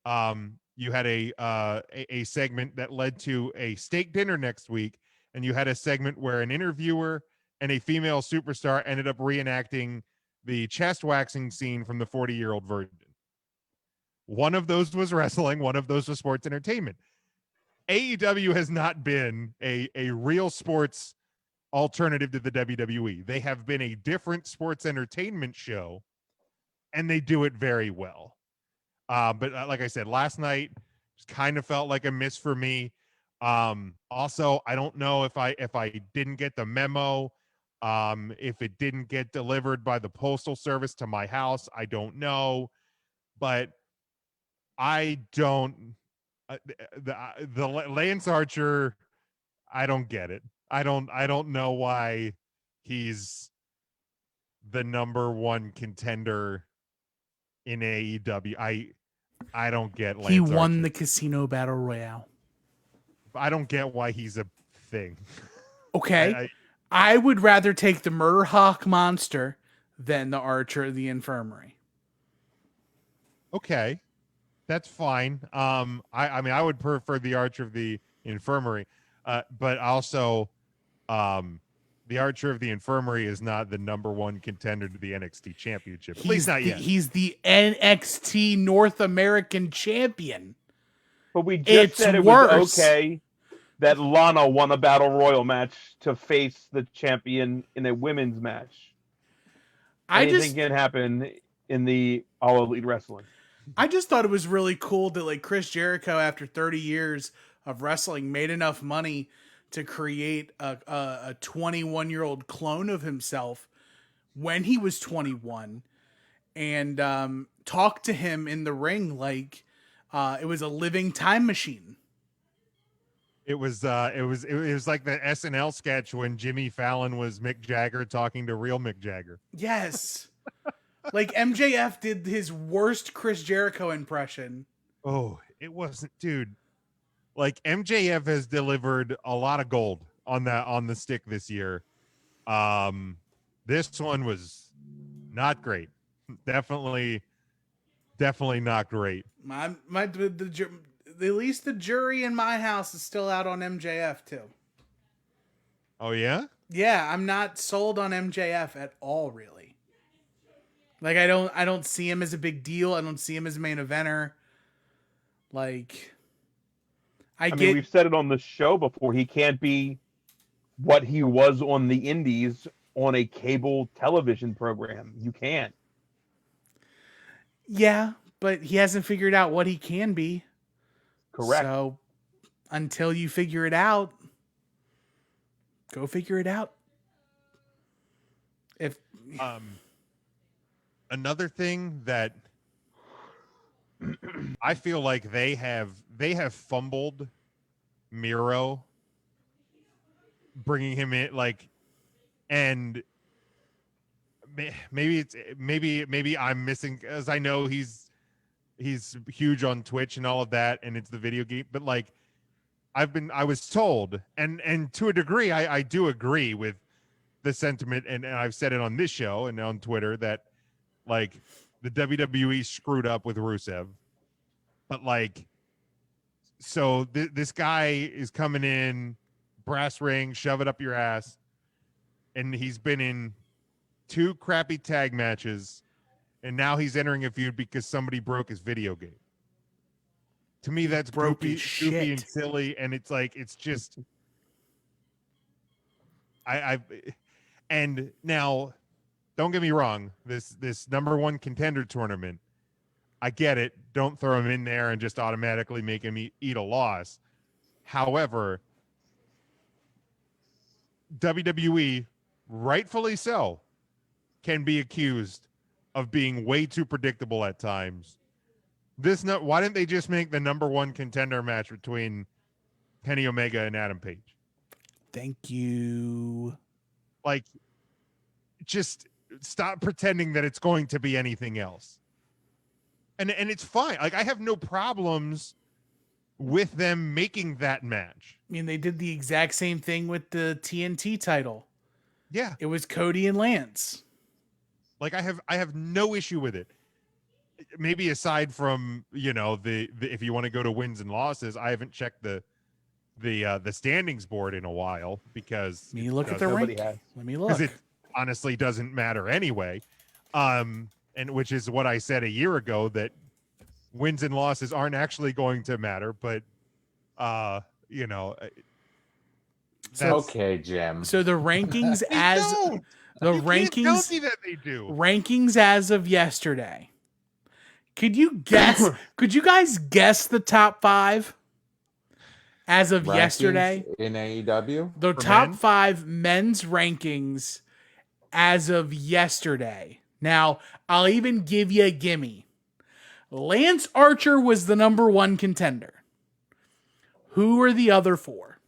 You had a segment that led to a steak dinner next week, and you had a segment where an interviewer and a female superstar ended up reenacting the chest waxing scene from the 40-Year-Old Virgin. One of those was wrestling, one of those was sports entertainment. AEW has not been a real sports alternative to the WWE. They have been a different sports entertainment show, and they do it very well. But like I said, last night just kind of felt like a miss for me. Also, I don't know if I didn't get the memo, if it didn't get delivered by the postal service to my house, I don't know. But I don't the Lance Archer, I don't get it. I don't know why he's the number one contender in AEW. I don't get Lance He won Archer. the Casino Battle Royale. I don't get why he's a thing. Okay. I would rather take the Murder Hawk Monster than the Archer of the Infirmary. Okay. That's fine. I mean, I would prefer the Archer of the Infirmary, but also, the Archer of the Infirmary is not the number one contender to the NXT Championship. At least not yet. He's the NXT North American Champion. But we just said it was okay that Lana won a Battle Royal match to face the champion in a women's match. Anything can happen in the All Elite Wrestling. I just thought it was really cool that like Chris Jericho, after 30 years of wrestling, made enough money to create a 21-year-old clone of himself when he was 21 and talk to him in the ring like it was a living time machine. It was like the SNL sketch when Jimmy Fallon was Mick Jagger talking to real Mick Jagger. Yes. Like MJF did his worst Chris Jericho impression. Oh, it wasn't, dude. Like MJF has delivered a lot of gold on the stick this year. This one was not great. Definitely not great. At least the jury in my house is still out on MJF too. Oh yeah? Yeah, I'm not sold on MJF at all, really. Like I don't see him as a big deal. I don't see him as a main eventer. Like I mean, we've said it on the show before. He can't be what he was on the Indies on a cable television program. You can't. Yeah, but he hasn't figured out what he can be. Correct. So until you figure it out, go figure it out. Another thing that I feel like they have fumbled Miro, bringing him in, like, and maybe I'm missing, as I know he's huge on Twitch and all of that, and it's the video game, but like I was told, and to a degree I do agree with the sentiment, and I've said it on this show and on Twitter that like the WWE screwed up with Rusev, but like, so this guy is coming in, brass ring, shove it up your ass, and he's been in 2 crappy tag matches, and now he's entering a feud because somebody broke his video game. To me, that's goofy and silly, and it's like, it's just and now, don't get me wrong, this number 1 contender tournament, I get it. Don't throw him in there and just automatically make him eat a loss. However, WWE, rightfully so, can be accused of being way too predictable at times. Why didn't they just make the number 1 contender match between Kenny Omega and Adam Page? Thank you. Like, just stop pretending that it's going to be anything else. And it's fine. Like, I have no problems with them making that match. I mean, they did the exact same thing with the TNT title. Yeah. It was Cody and Lance. Like, I have no issue with it. Maybe aside from, you know, the if you want to go to wins and losses, I haven't checked the standings board in a while, because Let me look at the rank. Let me look. Because it honestly doesn't matter anyway. And which is what I said a year ago, that wins and losses aren't actually going to matter, but you know, okay, Jim. So the rankings don't tell me that they do. Rankings as of yesterday. Could you guess? Could you guys guess the top 5 as of Rankings yesterday in AEW? The top 5 men's rankings as of yesterday. Now, I'll even give you a gimme. Lance Archer was the number 1 contender. Who are the other 4?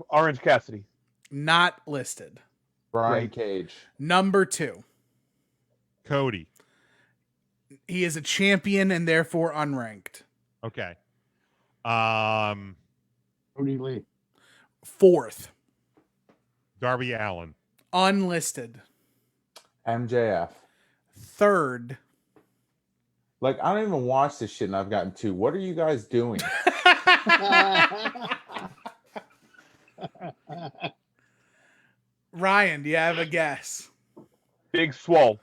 Orange Cassidy. Not listed. Brian Cage. Number 2. Cody. He is a champion and therefore unranked. Okay. Cody Lee. 4th. Darby Allin. Unlisted. MJF. 3rd. Like, I don't even watch this shit, and I've gotten 2. What are you guys doing? Ryan, do you have a guess? Big Swole.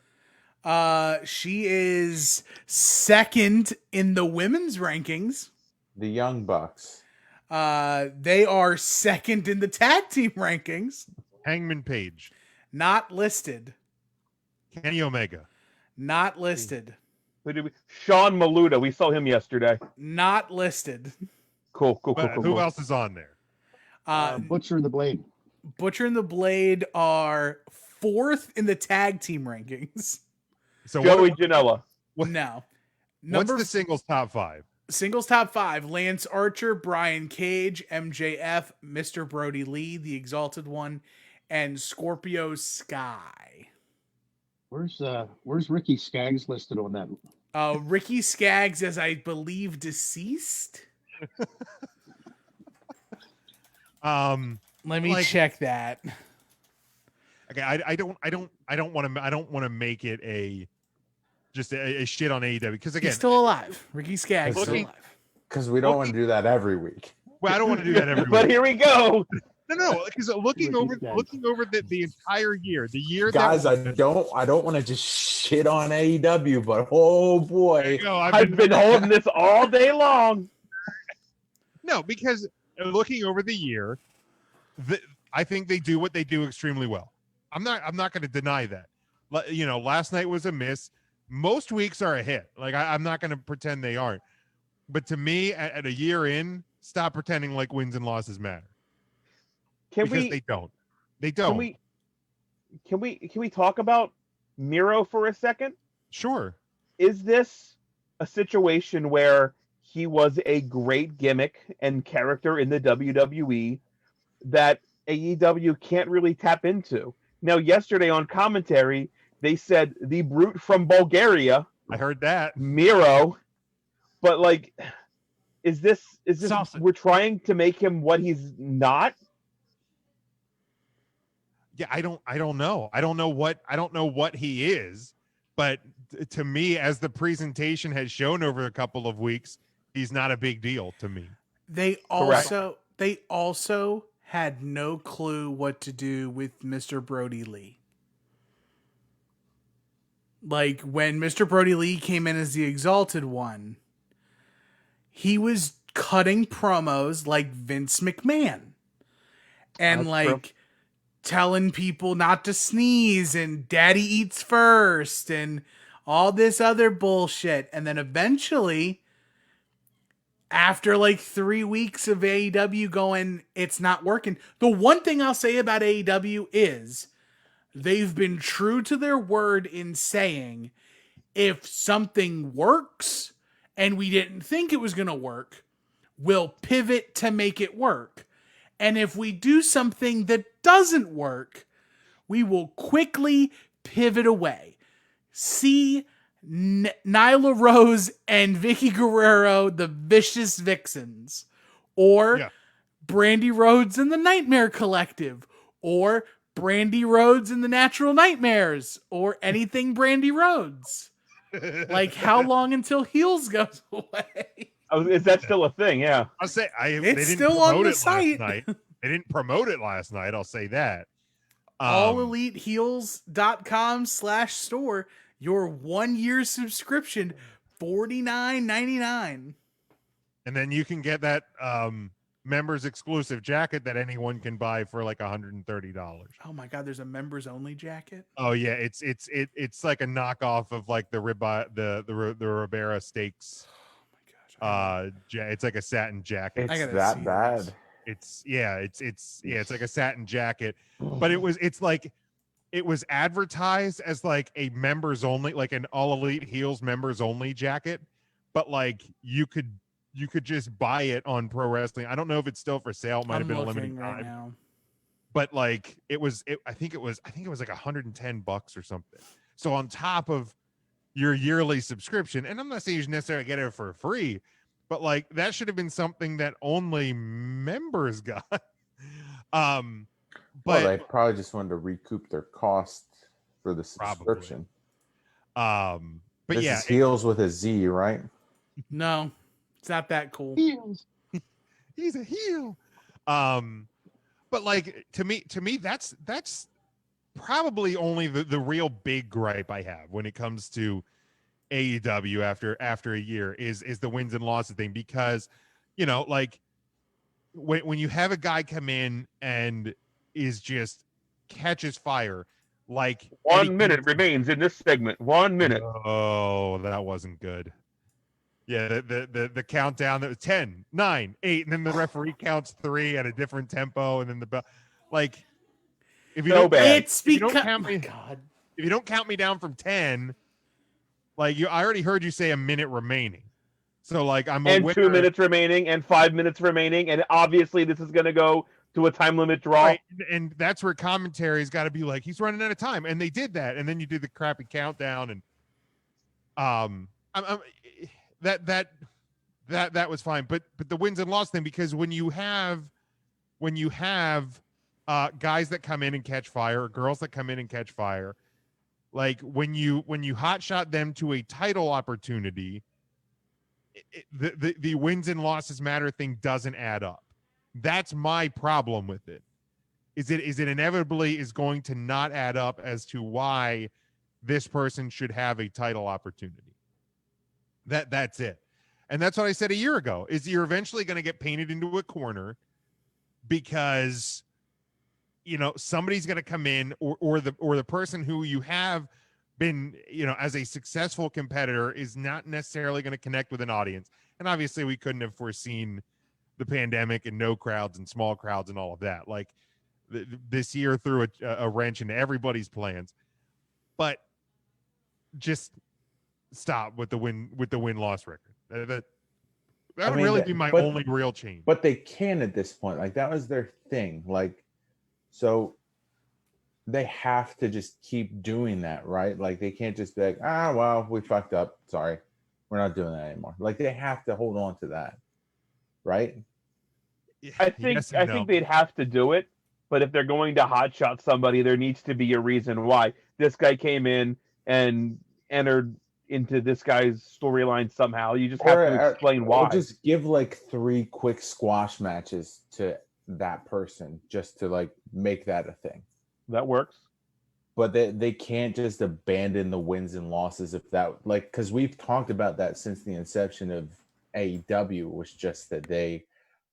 She is 2nd in the women's rankings. The Young Bucks. They are 2nd in the tag team rankings. Hangman Page. Not listed. Kenny Omega. Not listed. Sean Maluda. We saw him yesterday. Not listed. Cool. Who else is on there? Butcher and the Blade. Butcher and the Blade are 4th in the tag team rankings. So Joey Janela. No. What's the singles top 5? Singles top 5: Lance Archer, Brian Cage, MJF, Mr. Brody Lee, the Exalted One, and Scorpio Sky. Where's Ricky Skaggs listed on that? Ricky Skaggs is, I believe, deceased. Let me check that. Okay, I don't want to make it a shit on AEW, because again, he's still alive. Ricky Skaggs is still alive. Because we don't want to do that every week. Well, I don't want to do that every week. But here we go. No, because looking over the entire year, the year guys, I don't want to just shit on AEW, but oh boy, I've been holding this all day long. No, because looking over the year, I think they do what they do extremely well. I'm not going to deny that. You know, last night was a miss. Most weeks are a hit. Like, I'm not going to pretend they aren't. But to me, at a year in, stop pretending like wins and losses matter. They don't. They don't. Can we talk about Miro for a second? Sure. Is this a situation where he was a great gimmick and character in the WWE that AEW can't really tap into? Now, yesterday on commentary, they said the brute from Bulgaria. I heard that. Miro. But like, is this Salsa. we're trying to make him what he's not? Yeah, I don't know. I don't know what he is, but to me, as the presentation has shown over a couple of weeks, he's not a big deal to me. They also had no clue what to do with Mr. Brody Lee. Like when Mr. Brody Lee came in as the Exalted One, he was cutting promos like Vince McMahon and That's like true. telling people not to sneeze and daddy eats first and all this other bullshit. And then eventually, after like 3 weeks of AEW going, it's not working. The one thing I'll say about AEW is they've been true to their word in saying, if something works and we didn't think it was going to work, we'll pivot to make it work. And if we do something that doesn't work, we will quickly pivot away. See Nyla Rose and Vicky Guerrero, the Vicious Vixens, or Brandy Rhodes and the Nightmare Collective, or Brandy Rhodes and the Natural Nightmares, or anything Brandy Rhodes. Like, how long until Heels goes away? Oh, is that still a thing? Yeah. I'll say It's they didn't still on promote the it site. last night. They didn't promote it last night. I'll say that. AllEliteHeels.com/store. Your 1 year subscription, $49.99. And then you can get that members exclusive jacket that anyone can buy for like $130. Oh my God, there's a members only jacket. Oh yeah, it's like a knockoff of like the ribeye, the Ribera steaks. It's like a satin jacket. It's that bad. It's like a satin jacket, but it was advertised as like a members only, like an All Elite Heels members only jacket, but like you could just buy it on Pro Wrestling. I don't know if it's still for sale. It might have been a limited time. Now. But like I think it was like $110 or something. So on top of your yearly subscription, and I'm not saying you should necessarily get it for free, but like that should have been something that only members got. Well, they probably just wanted to recoup their cost for the subscription. But this yeah, is Heels with a Z, right? No, it's not that cool. Heels. He's a heel. But like to me, that's probably only the real big gripe I have when it comes to AEW after a year is the wins and losses thing, because like when you have a guy come in and is just catches fire, like 1 minute remains in this segment. 1 minute. Oh, that wasn't good. Yeah, the countdown that was 10, 9, 8, and then the referee counts 3 at a different tempo, and then the bell. Like, if you don't, it's if you don't because count me, God. If you don't count me down from 10, like I already heard you say a minute remaining. So like I'm and aware, 2 minutes remaining and 5 minutes remaining, and obviously this is going to go to a time limit draw. Right, and that's where commentary's got to be like, he's running out of time, and they did that, and then you do the crappy countdown, and that was fine, but the wins and loss thing, because when you have guys that come in and catch fire, or girls that come in and catch fire, like when you hotshot them to a title opportunity, the wins and losses matter thing doesn't add up. That's my problem with it. Is it inevitably is going to not add up as to why this person should have a title opportunity. That's it. And that's what I said a year ago, is you're eventually going to get painted into a corner because somebody's going to come in, or the person who you have been, as a successful competitor is not necessarily going to connect with an audience. And obviously we couldn't have foreseen the pandemic and no crowds and small crowds and all of that. Like this year threw a wrench into everybody's plans. But just stop with the win-loss record. That would mean, really be my but- only real change. But they can at this point. Like, that was their thing. Like, so they have to just keep doing that, right? Like, they can't just be like, well, we fucked up. Sorry. We're not doing that anymore. Like, they have to hold on to that, right? I think they'd have to do it, but if they're going to hotshot somebody, there needs to be a reason why. This guy came in and entered into this guy's storyline somehow. You just have to explain why. Or just give like 3 quick squash matches to that person just to like make that a thing. That works. But they can't just abandon the wins and losses if that, like, because we've talked about that since the inception of AEW, was just that they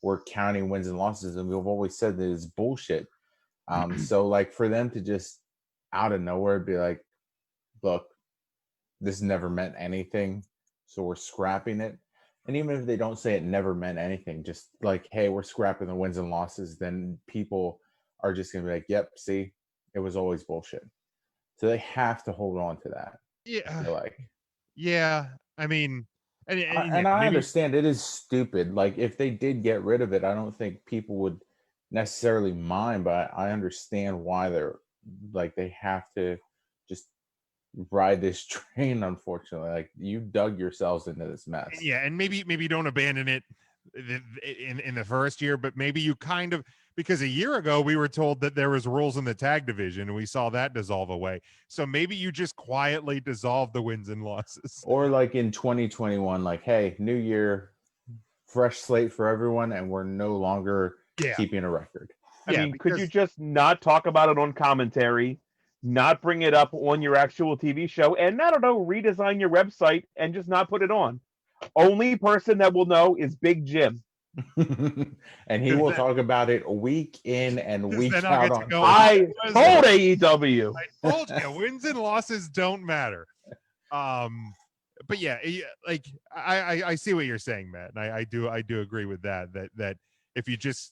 were counting wins and losses, and we've always said that it's bullshit. So like for them to just out of nowhere be like, look, this never meant anything, so we're scrapping it. And even if they don't say it never meant anything, just like, hey, we're scrapping the wins and losses, then people are just gonna be like, yep, see, it was always bullshit. So they have to hold on to that. Yeah. I feel like. Yeah. I mean, and I maybe, understand it is stupid. Like, if they did get rid of it, I don't think people would necessarily mind, but I understand why they're like, they have to just ride this train. Unfortunately, like, you dug yourselves into this mess. yeah, and maybe don't abandon it in the first year, but maybe you kind of, because a year ago we were told that there was rules in the tag division and we saw that dissolve away. So maybe you just quietly dissolve the wins and losses. Or like in 2021, like, hey, new year, fresh slate for everyone, and we're no longer keeping a record. I mean, could you just not talk about it on commentary, not bring it up on your actual TV show, and I don't know, redesign your website and just not put it on? Only person that will know is Big Jim. And he will talk about it week in and week out on Twitter. I told AEW. I told you, wins and losses don't matter. But yeah, like I see what you're saying, Matt, and I do agree with that if you just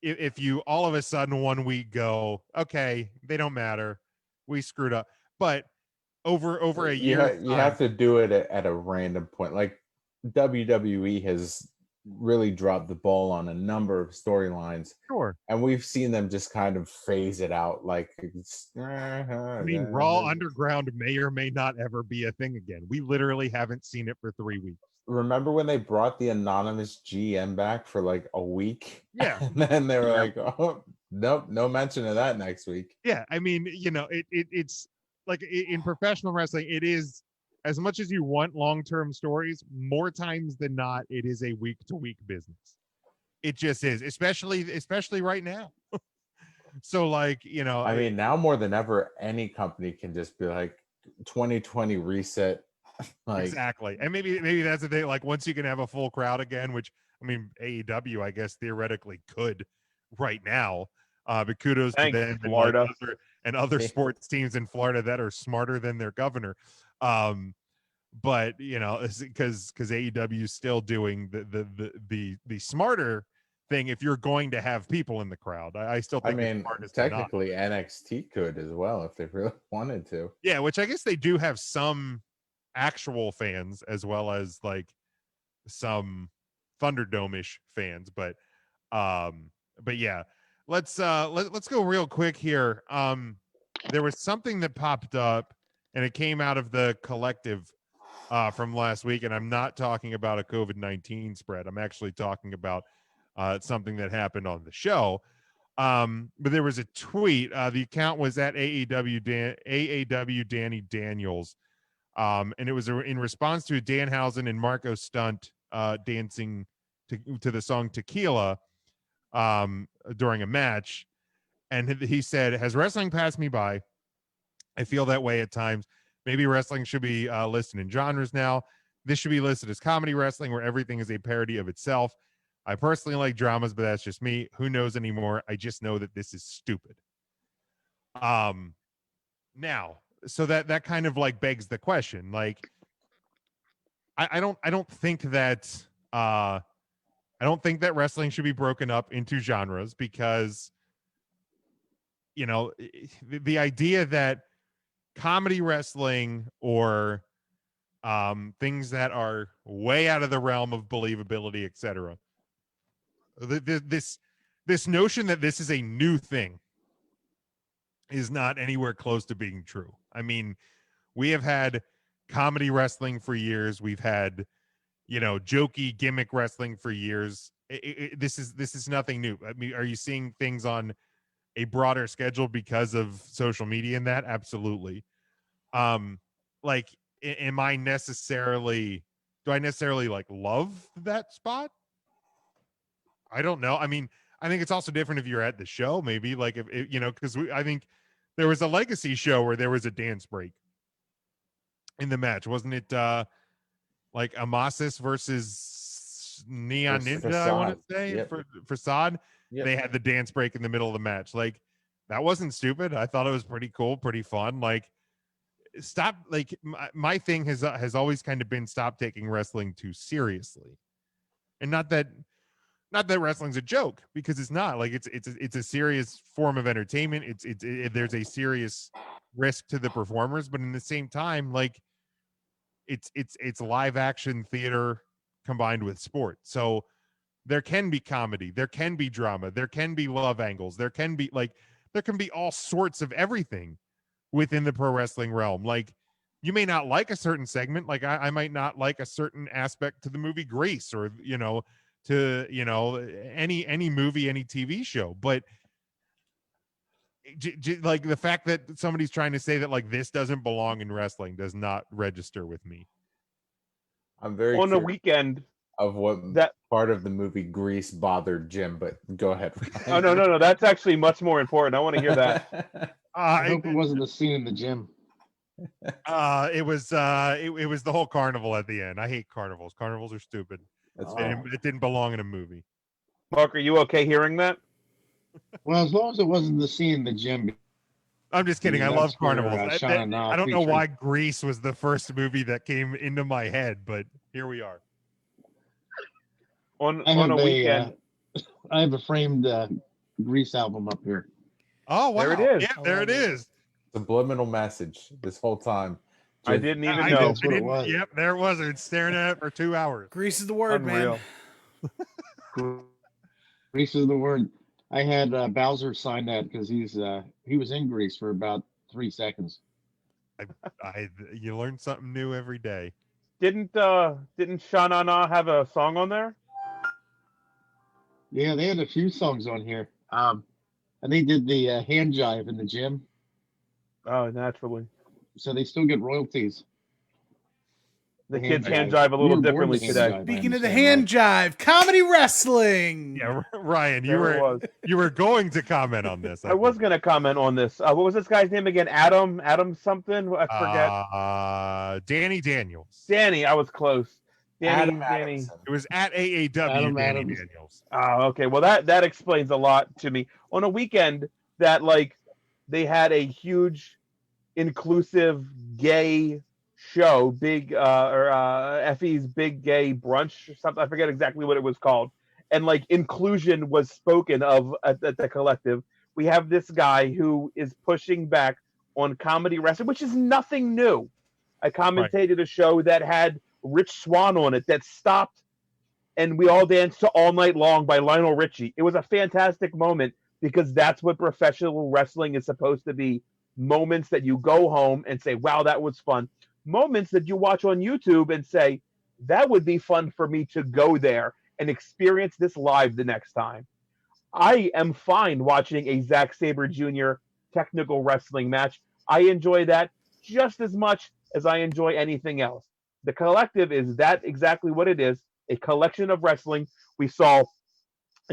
if you all of a sudden one week go, okay, they don't matter, we screwed up, but over a year, you have to do it at a random point. Like, WWE has really dropped the ball on a number of storylines. Sure. And we've seen them just kind of phase it out. Like, I mean, Raw Underground may or may not ever be a thing again. We literally haven't seen it for 3 weeks. Remember when they brought the anonymous GM back for like a week? Yeah. And then they were like, oh, nope, no mention of that next week. Yeah. I mean, it's like in professional wrestling, it is, as much as you want long-term stories, more times than not, it is a week-to-week business. It just is, especially right now. So, like, I mean, now more than ever, any company can just be like, 2020 reset. Like, exactly. And maybe that's the thing. Like, once you can have a full crowd again, which, I mean, AEW, I guess, theoretically could right now. But kudos to them, Florida, and other sports teams in Florida that are smarter than their governor. But because AEW is still doing the smarter thing. If you're going to have people in the crowd, I still think. I mean, technically NXT could as well if they really wanted to. Yeah, which I guess they do have some actual fans as well as like some Thunderdome-ish fans, but yeah, let's go real quick here. There was something that popped up, and it came out of the collective from last week, and I'm not talking about a COVID-19 spread. I'm actually talking about something that happened on the show. But there was a tweet. The account was at AEW Danny Daniels, and it was in response to Danhausen and Marco Stunt dancing to the song Tequila during a match. And he said, "Has wrestling passed me by? I feel that way at times. Maybe wrestling should be listed in genres now. This should be listed as comedy wrestling, where everything is a parody of itself. I personally like dramas, but that's just me. Who knows anymore? I just know that this is stupid." Now, so that kind of like begs the question. Like, I don't think that wrestling should be broken up into genres, because the idea that comedy wrestling or things that are way out of the realm of believability, etc. This notion that this is a new thing is not anywhere close to being true. I mean, we have had comedy wrestling for years. We've had, jokey gimmick wrestling for years. This is nothing new. I mean, are you seeing things on a broader schedule because of social media and that? Absolutely. Like, am I necessarily, do I necessarily like love that spot? I don't know. I mean, I think it's also different if you're at the show, maybe like if because I think there was a legacy show where there was a dance break in the match, wasn't it? Like Amasis versus Neon Ninja, I want to say. Yep. For Facade. Yep. They had the dance break in the middle of the match. Like, that wasn't stupid. I thought it was pretty cool, pretty fun. Like, stop. Like, my thing has always kind of been stop taking wrestling too seriously, and not that wrestling's a joke, because it's not. Like, it's a serious form of entertainment. There's a serious risk to the performers, but in the same time, like, it's live action theater combined with sport. So there can be comedy, there can be drama, there can be love angles, there can be all sorts of everything within the pro wrestling realm. Like, you may not like a certain segment. Like, I might not like a certain aspect to the movie Grease, or to any movie, any TV show, but like, the fact that somebody's trying to say that like this doesn't belong in wrestling does not register with me. I'm very on the curious weekend of what that part of the movie Grease bothered Jim, but go ahead. Oh no, that's actually much more important. I want to hear that. I hope it wasn't the scene in the gym. It was the whole carnival at the end. I hate carnivals. Carnivals are stupid. It didn't belong in a movie. Mark, are you okay hearing that? Well, as long as it wasn't the scene in the gym. I'm just kidding. I love carnivals. I don't know featuring- why Grease was the first movie that came into my head, but here we are. On a weekend, I have a framed Grease album up here. Oh, wow. There it is. Yeah, there it is. Subliminal message this whole time. I didn't even know. That's what it was. Yep, there it was. It's staring at it for 2 hours. Grease is the word, Unreal. man. Grease is the word. I had Bowser sign that because he was in Grease for about 3 seconds. You learn something new every day. Didn't Sha Na Na have a song on there? Yeah, they had a few songs on here. And they did the hand jive in the gym, Oh, naturally. so they still get royalties. The hand kids hand jive. jive a We little were born differently to hand today. jive, I Speaking of the understand, hand jive, comedy wrestling. Yeah, Ryan, There it was. you were going to comment on this. I was going to comment on this. What was this guy's name again? Adam something? I forget. Danny Daniels. Danny, I was close. Adam Danny. Adamson. It was at AEW Adam Danny Adams. Daniels. Oh, okay. Well, that explains a lot to me. On a weekend that, like, they had a huge inclusive gay show, big Effie's Big Gay Brunch or something. I forget exactly what it was called. And like inclusion was spoken of at the collective. We have this guy who is pushing back on comedy wrestling, which is nothing new. I commentated a show that had Rich Swann on it that stopped, and we all danced to All Night Long by Lionel Richie. It was a fantastic moment because that's what professional wrestling is supposed to be. Moments that you go home and say, wow, that was fun. Moments that you watch on YouTube and say, that would be fun for me to go there and experience this live the next time. I am fine watching a Zack Sabre Jr. technical wrestling match. I enjoy that just as much as I enjoy anything else. The collective is that exactly what it is, a collection of wrestling. We saw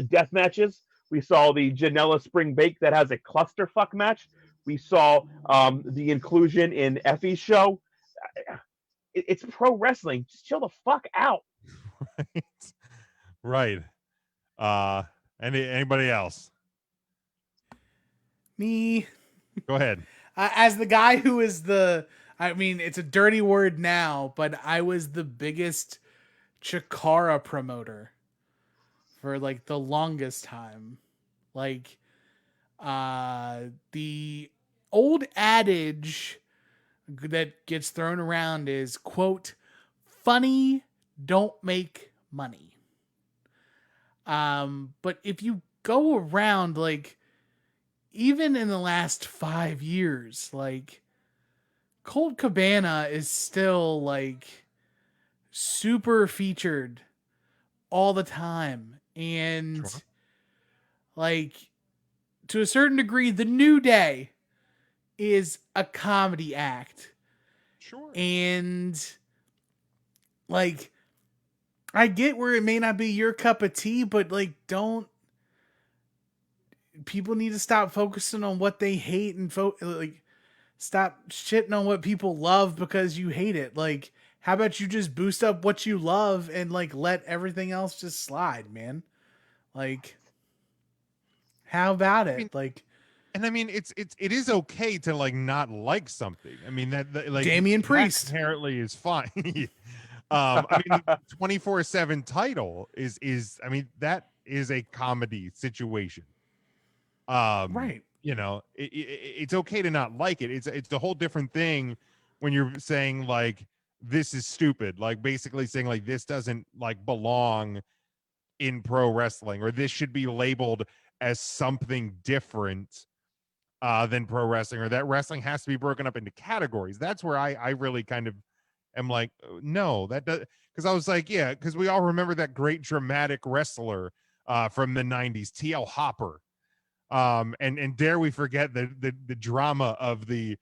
death matches. We saw the Janela Spring Bake that has a clusterfuck match. We saw the inclusion in Effie's show. It's pro wrestling. Just chill the fuck out. Right. Anybody else? Me. Go ahead. As the guy who is it's a dirty word now, but I was the biggest Chikara promoter for like the longest time. Like, the old adage that gets thrown around is, quote, funny, don't make money. But if you go around, like, even in the last 5 years, like, Colt Cabana is still, like, super featured all the time. And, like, to a certain degree, the New Day is a comedy act. Sure. And, like, I get where it may not be your cup of tea, but, like, people need to stop focusing on what they hate and stop shitting on what people love because you hate it. Like, how about you just boost up what you love and, like, let everything else just slide, man? Like, how about it? And I mean, it is okay to, like, not like something. I mean, that like, Damian Priest inherently is fine. I mean, 24/7 title is I mean, that is a comedy situation. Right. You know, it's okay to not like it. It's a whole different thing when you're saying, like, this is stupid, like, basically saying, like, this doesn't, like, belong in pro wrestling, or this should be labeled as something different than pro wrestling, or that wrestling has to be broken up into categories. That's where I really kind of am like, no, that does, because I was like, yeah, because we all remember that great dramatic wrestler from the 90s, TL Hopper. And dare we forget the drama of the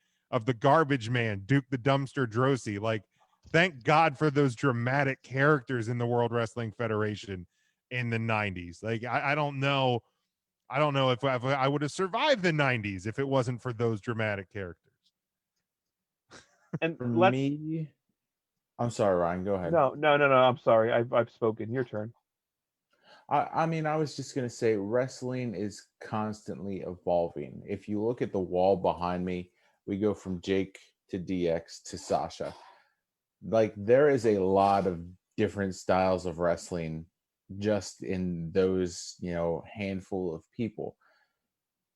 garbage man, Duke the Dumpster Droese. Like, thank God for those dramatic characters in the World Wrestling Federation in the 90s. Like, I don't know if I would have survived the 90s if it wasn't for those dramatic characters. And For me, I'm sorry, Ryan, go ahead. No. I'm sorry. I've spoken. Your turn. I mean, I was just going to say wrestling is constantly evolving. If you look at the wall behind me, we go from Jake to DX to Sasha. Like, there is a lot of different styles of wrestling just in those, handful of people.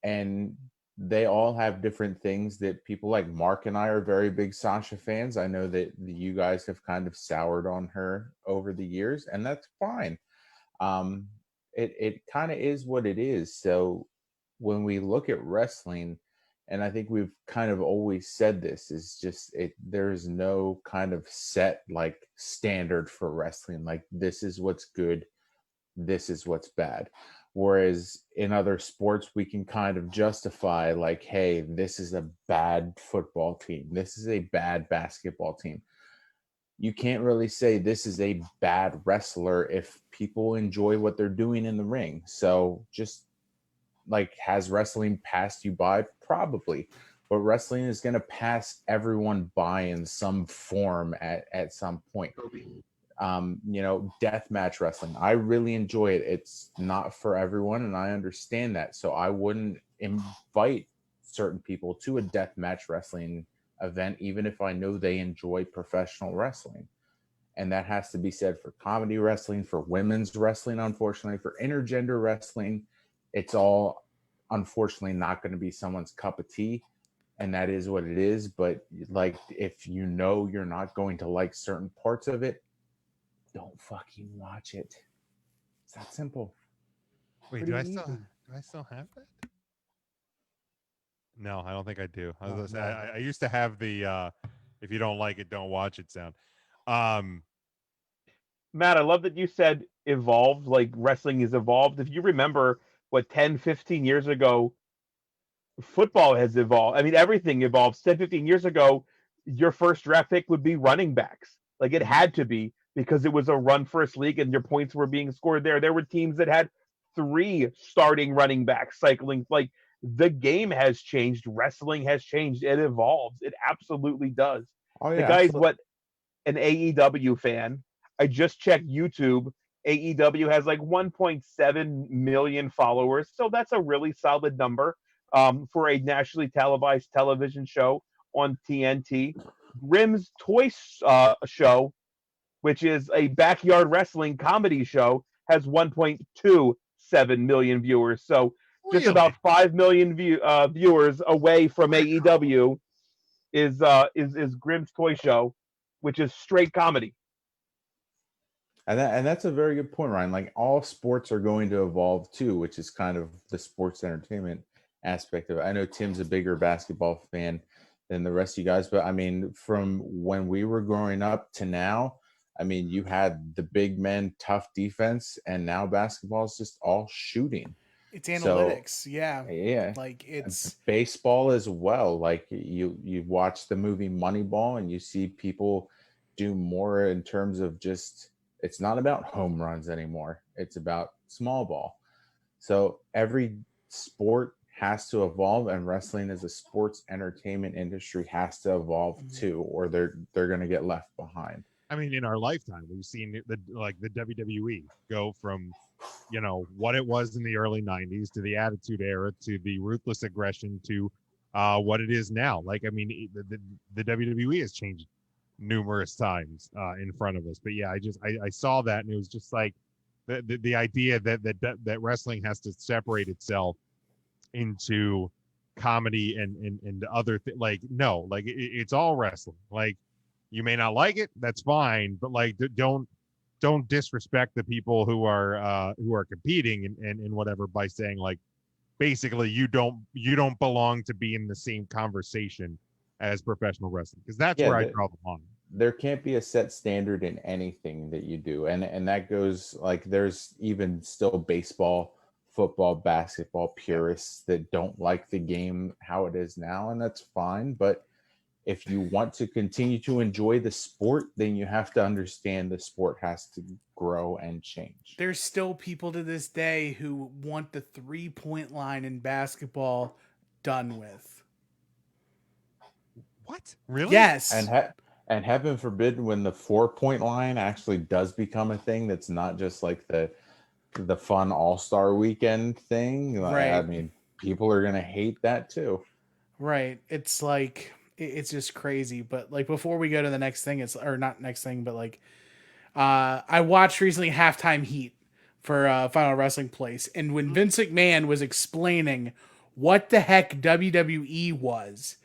And they all have different things that people like Mark and I are very big Sasha fans. I know that you guys have kind of soured on her over the years, and that's fine. It kind of is what it is. So when we look at wrestling, and I think we've kind of always said this, is just there's no kind of set, like, standard for wrestling. Like, this is what's good, this is what's bad. Whereas in other sports, we can kind of justify, like, hey, this is a bad football team, this is a bad basketball team. You can't really say this is a bad wrestler if people enjoy what they're doing in the ring. So just, like, has wrestling passed you by? Probably. But wrestling is going to pass everyone by in some form at some point. Death match wrestling, I really enjoy it. It's not for everyone, and I understand that. So I wouldn't invite certain people to a death match wrestling event, even if I know they enjoy professional wrestling. And that has to be said for comedy wrestling, for women's wrestling, unfortunately, for intergender wrestling. It's all, unfortunately, not going to be someone's cup of tea, and that is what it is. But, like, if you know you're not going to like certain parts of it, don't fucking watch it. It's that simple. Wait, do I still have that? No, I don't think I do. I was gonna say, I used to have the if you don't like it, don't watch it sound. Matt, I love that you said evolved, like wrestling is evolved. If you remember, 10, 15 years ago, football has evolved. I mean, everything evolves. 10, 15 years ago, your first draft pick would be running backs. Like, it had to be, because it was a run first league and your points were being scored there. There were teams that had 3 starting running backs cycling. Like, the game has changed. Wrestling has changed. It evolves. It absolutely does. Oh, yeah, The guy's absolutely. an AEW fan. I just checked YouTube. AEW has like 1.7 million followers. So that's a really solid number for a nationally televised television show on TNT. Grimm's Toy Show, which is a backyard wrestling comedy show, has 1.27 million viewers. So just about 5 million viewers away from AEW. is Grimm's Toy Show, which is straight comedy. And that's a very good point, Ryan. Like all sports are going to evolve too, which is kind of the sports entertainment aspect of it. I know Tim's a bigger basketball fan than the rest of you guys, but I mean, from when we were growing up to now, I mean, you had the big men, tough defense, and now basketball is just all shooting. It's analytics, So, yeah. Like it's baseball as well. Like you watch the movie Moneyball, and you see people do more in terms of just. It's not about home runs anymore. It's about small ball. So every sport has to evolve, and wrestling as a sports entertainment industry has to evolve too, or they're going to get left behind. I mean, in our lifetime, we've seen the WWE go from, what it was in the early 90s to the Attitude Era to the ruthless aggression to what it is now. Like, I mean, the WWE has changed numerous times in front of us. But yeah, I saw that, and it was just like the idea that wrestling has to separate itself into comedy and other things. Like, no, like it's all wrestling. Like, you may not like it, that's fine, but like don't disrespect the people who are competing and whatever by saying like basically you don't belong to be in the same conversation as professional wrestling, because that's where I draw the line. There can't be a set standard in anything that you do, and that goes like there's even still baseball, football, basketball purists that don't like the game how it is now, and that's fine. But if you want to continue to enjoy the sport, then you have to understand the sport has to grow and change. There's still people to this day who want the 3-point line in basketball done with. What? Really? Yes. And heaven forbid when the 4-point line actually does become a thing that's not just like the fun all-star weekend thing. Right. I mean, people are going to hate that too. Right. It's like, it's just crazy. But like, before we go to the next thing, or not next thing, but like, I watched recently Halftime Heat for Final Wrestling Place. And when Vince McMahon was explaining what the heck WWE was,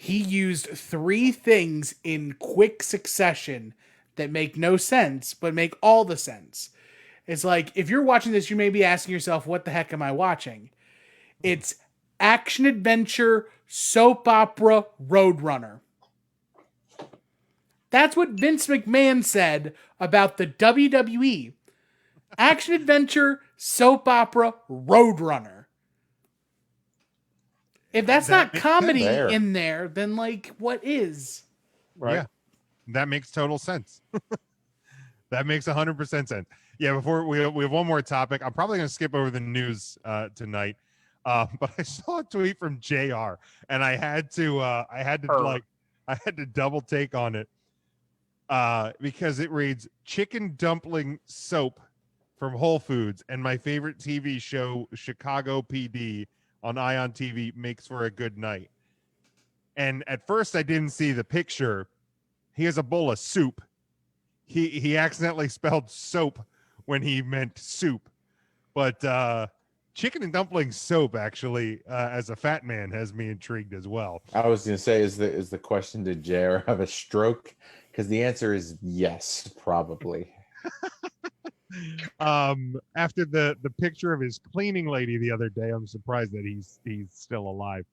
he used 3 things in quick succession that make no sense, but make all the sense. It's like, if you're watching this, you may be asking yourself, what the heck am I watching? It's action adventure, soap opera, Roadrunner. That's what Vince McMahon said about the WWE. Action adventure, soap opera, Roadrunner. If that's not comedy in there, then like, what is? Right. Yeah, that makes total sense. That makes 100% sense. Yeah, before we have one more topic. I'm probably going to skip over the news tonight. But I saw a tweet from JR, and I had to double take on it because it reads chicken dumpling soap from Whole Foods, and my favorite TV show, Chicago PD, on Ion TV makes for a good night. And at first I didn't see the picture. He has a bowl of soup. He accidentally spelled soap when he meant soup. But chicken and dumpling soap actually, as a fat man, has me intrigued as well. I was going to say, is the question, did JR have a stroke? Because the answer is yes, probably. After the picture of his cleaning lady the other day, I'm surprised that he's still alive,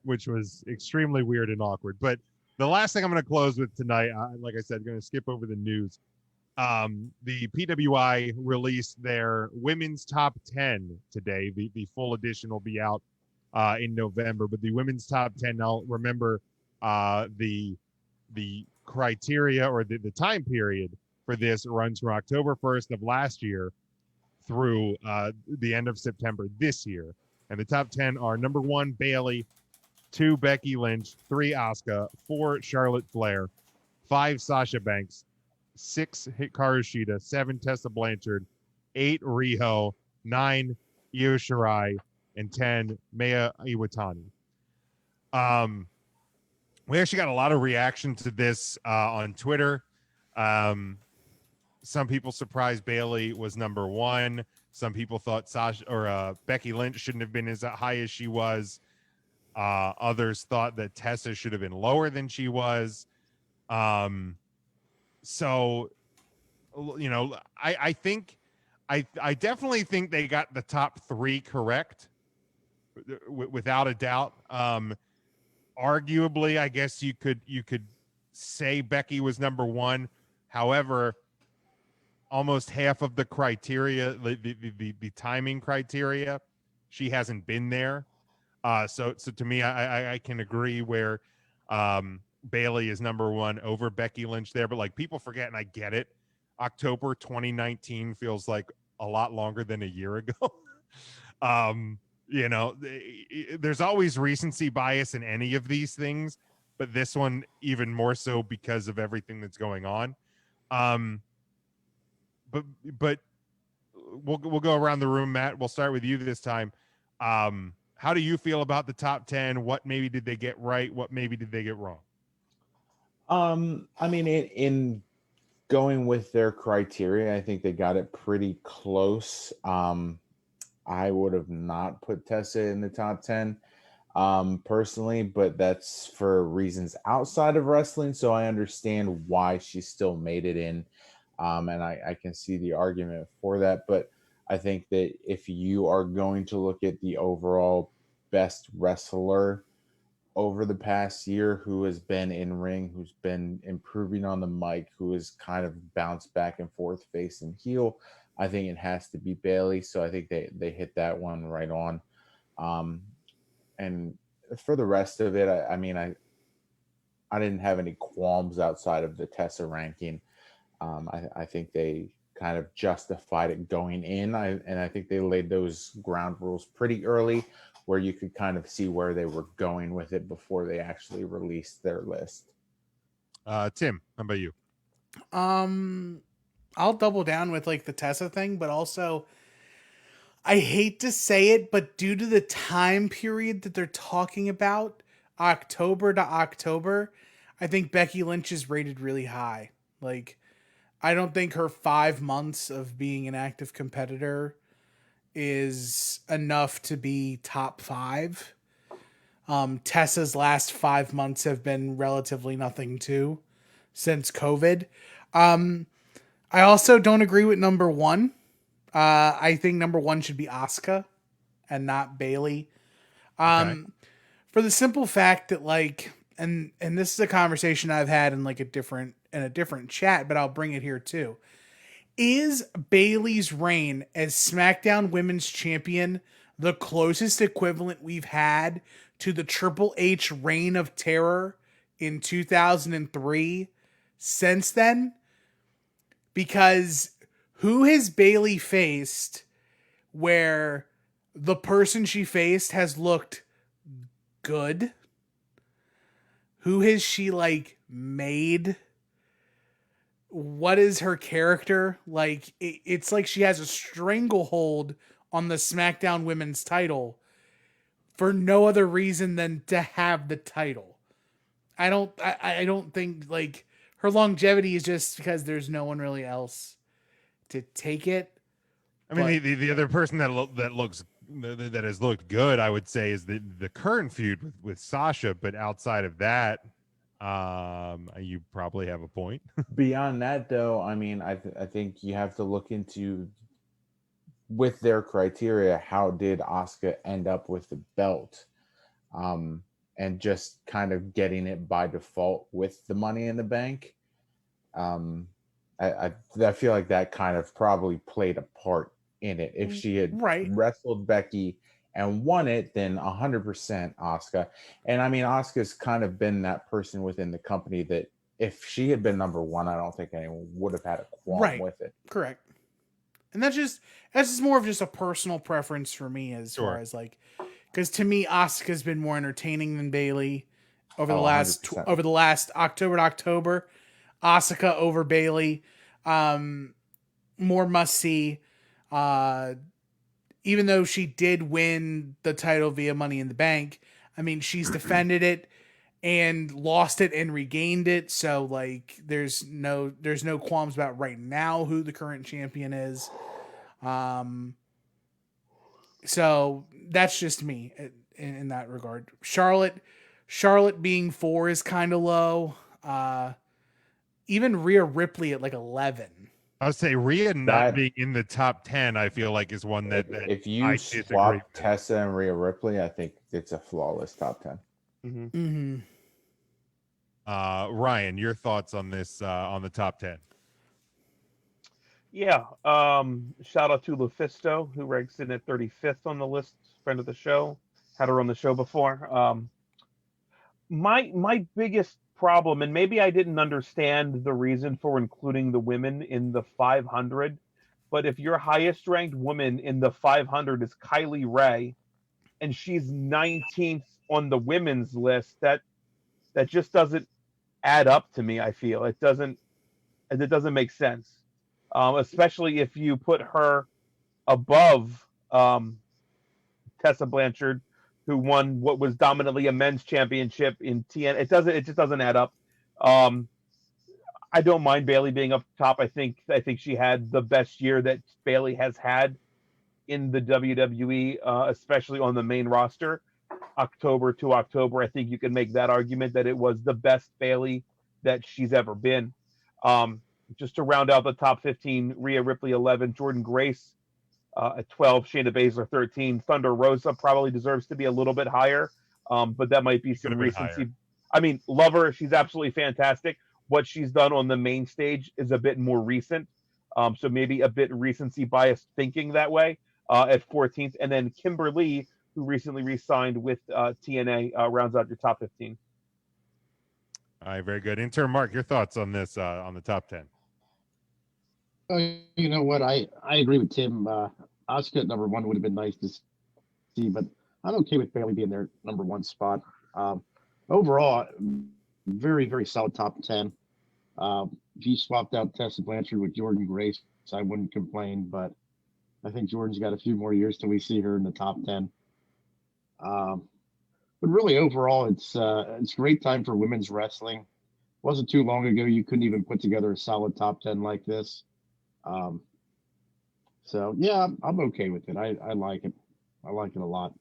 which was extremely weird and awkward. But the last thing I'm going to close with tonight, like I said, going to skip over the news. The PWI released their women's top 10 today. The full edition will be out in November, but the women's top 10. Now remember, the criteria or the time period for this runs from October 1st of last year through the end of September this year. And the top 10 are number 1, Bayley, 2, Becky Lynch, 3, Asuka, 4, Charlotte Flair, 5, Sasha Banks, 6, Hikaru Shida, 7, Tessa Blanchard, 8, Riho, 9, Io Shirai, and 10, Maya Iwatani. We actually got a lot of reaction to this on Twitter. Some people surprised Bayley was number 1. Some people thought Sasha or Becky Lynch shouldn't have been as high as she was. Others thought that Tessa should have been lower than she was. So, you know, I think I definitely think they got the top 3 correct, without a doubt. Arguably, I guess you could say Becky was number 1. However, almost half of the criteria, the timing criteria, she hasn't been there. So to me, I can agree where Bailey is number 1 over Becky Lynch there. But like, people forget, and I get it, October 2019 feels like a lot longer than a year ago. You know, there's always recency bias in any of these things, but this one even more so because of everything that's going on. But we'll go around the room, Matt. We'll start with you this time. How do you feel about the top 10? What maybe did they get right? What maybe did they get wrong? I mean, in going with their criteria, I think they got it pretty close. I would have not put Tessa in the top 10 personally, but that's for reasons outside of wrestling. So I understand why she still made it in. And I can see the argument for that. But I think that if you are going to look at the overall best wrestler over the past year who has been in ring, who's been improving on the mic, who has kind of bounced back and forth face and heel, I think it has to be Bailey. So I think they hit that one right on. And for the rest of it, I mean, I didn't have any qualms outside of the Tessa ranking. I think they kind of justified it going in. And I think they laid those ground rules pretty early, where you could kind of see where they were going with it before they actually released their list. Tim, how about you? I'll double down with like the Tessa thing, but also I hate to say it, but due to the time period that they're talking about, October to October, I think Becky Lynch is rated really high. Like, I don't think her 5 months of being an active competitor is enough to be top 5. Tessa's last 5 months have been relatively nothing too since COVID. I also don't agree with number 1. I think number 1 should be Asuka and not Bailey. Okay. For the simple fact that like, and this is a conversation I've had in like a different chat, but I'll bring it here too. Is Bailey's reign as SmackDown Women's Champion the closest equivalent we've had to the Triple H Reign of Terror in 2003 since then? Because who has Bailey faced where the person she faced has looked good? Who has she like made? What is her character? Like, it's like she has a stranglehold on the SmackDown Women's title for no other reason than to have the title. I don't think like her longevity is just because there's no one really else to take it. I mean, the other person that has looked good, I would say, is the current feud with Sasha. But outside of that, you probably have a point. Beyond that, though, I mean, I think you have to look into, with their criteria, how did Asuka end up with the belt, and just kind of getting it by default with the Money in the Bank. I feel like that kind of probably played a part in it. If she had wrestled Becky and won it, then 100% Asuka. And I mean, Asuka's kind of been that person within the company that if she had been number 1, I don't think anyone would have had a qualm with it. Correct. And that's just more of just a personal preference for me as far as like, because to me, Asuka's been more entertaining than Bailey over the last October to October. Asuka over Bailey, more must see. Even though she did win the title via Money in the Bank, I mean, she's defended it and lost it and regained it. So like, there's no qualms about right now who the current champion is. So that's just me. in that regard. Charlotte being 4 is kind of low. Even Rhea Ripley at like 11. I would say Rhea not That- being in the top 10, I feel like is one that If you I disagree swap with. Tessa and Rhea Ripley, I think it's a flawless top 10. Mm-hmm. Ryan, your thoughts on this on the top 10? Yeah. Shout out to Lufisto, who ranks in at 35th on the list. Friend of the show. Had her on the show before. My biggest problem, and maybe I didn't understand the reason for including the women in the 500, but if your highest ranked woman in the 500 is Kylie Ray, and she's 19th on the women's list, that just doesn't add up to me. I feel it doesn't make sense, especially if you put her above Tessa Blanchard, who won what was dominantly a men's championship in TN. It just doesn't add up. I don't mind Bayley being up top. I think she had the best year that Bayley has had in the WWE, especially on the main roster. October to October, I think you can make that argument that it was the best Bayley that she's ever been. Just to round out the top 15, Rhea Ripley 11, Jordan Grace at 12, Shayna Baszler 13, Thunder Rosa probably deserves to be a little bit higher, but that might be some recency. I mean, love her. She's absolutely fantastic. What she's done on the main stage is a bit more recent, so maybe a bit recency bias thinking that way at 14th. And then Kimberly, who recently re-signed with TNA, rounds out your top 15. All right, very good. Intern Mark, your thoughts on this on the top 10? You know what? I agree with Tim. Asuka at number 1 would have been nice to see, but I'm okay with Bayley being their number 1 spot. Overall, very, very solid top 10. If you swapped out Tessa Blanchard with Jordan Grace, I wouldn't complain, but I think Jordan's got a few more years till we see her in the top 10. But really, overall, it's a great time for women's wrestling. It wasn't too long ago you couldn't even put together a solid top 10 like this. So yeah, I'm okay with it. I like it. I like it a lot.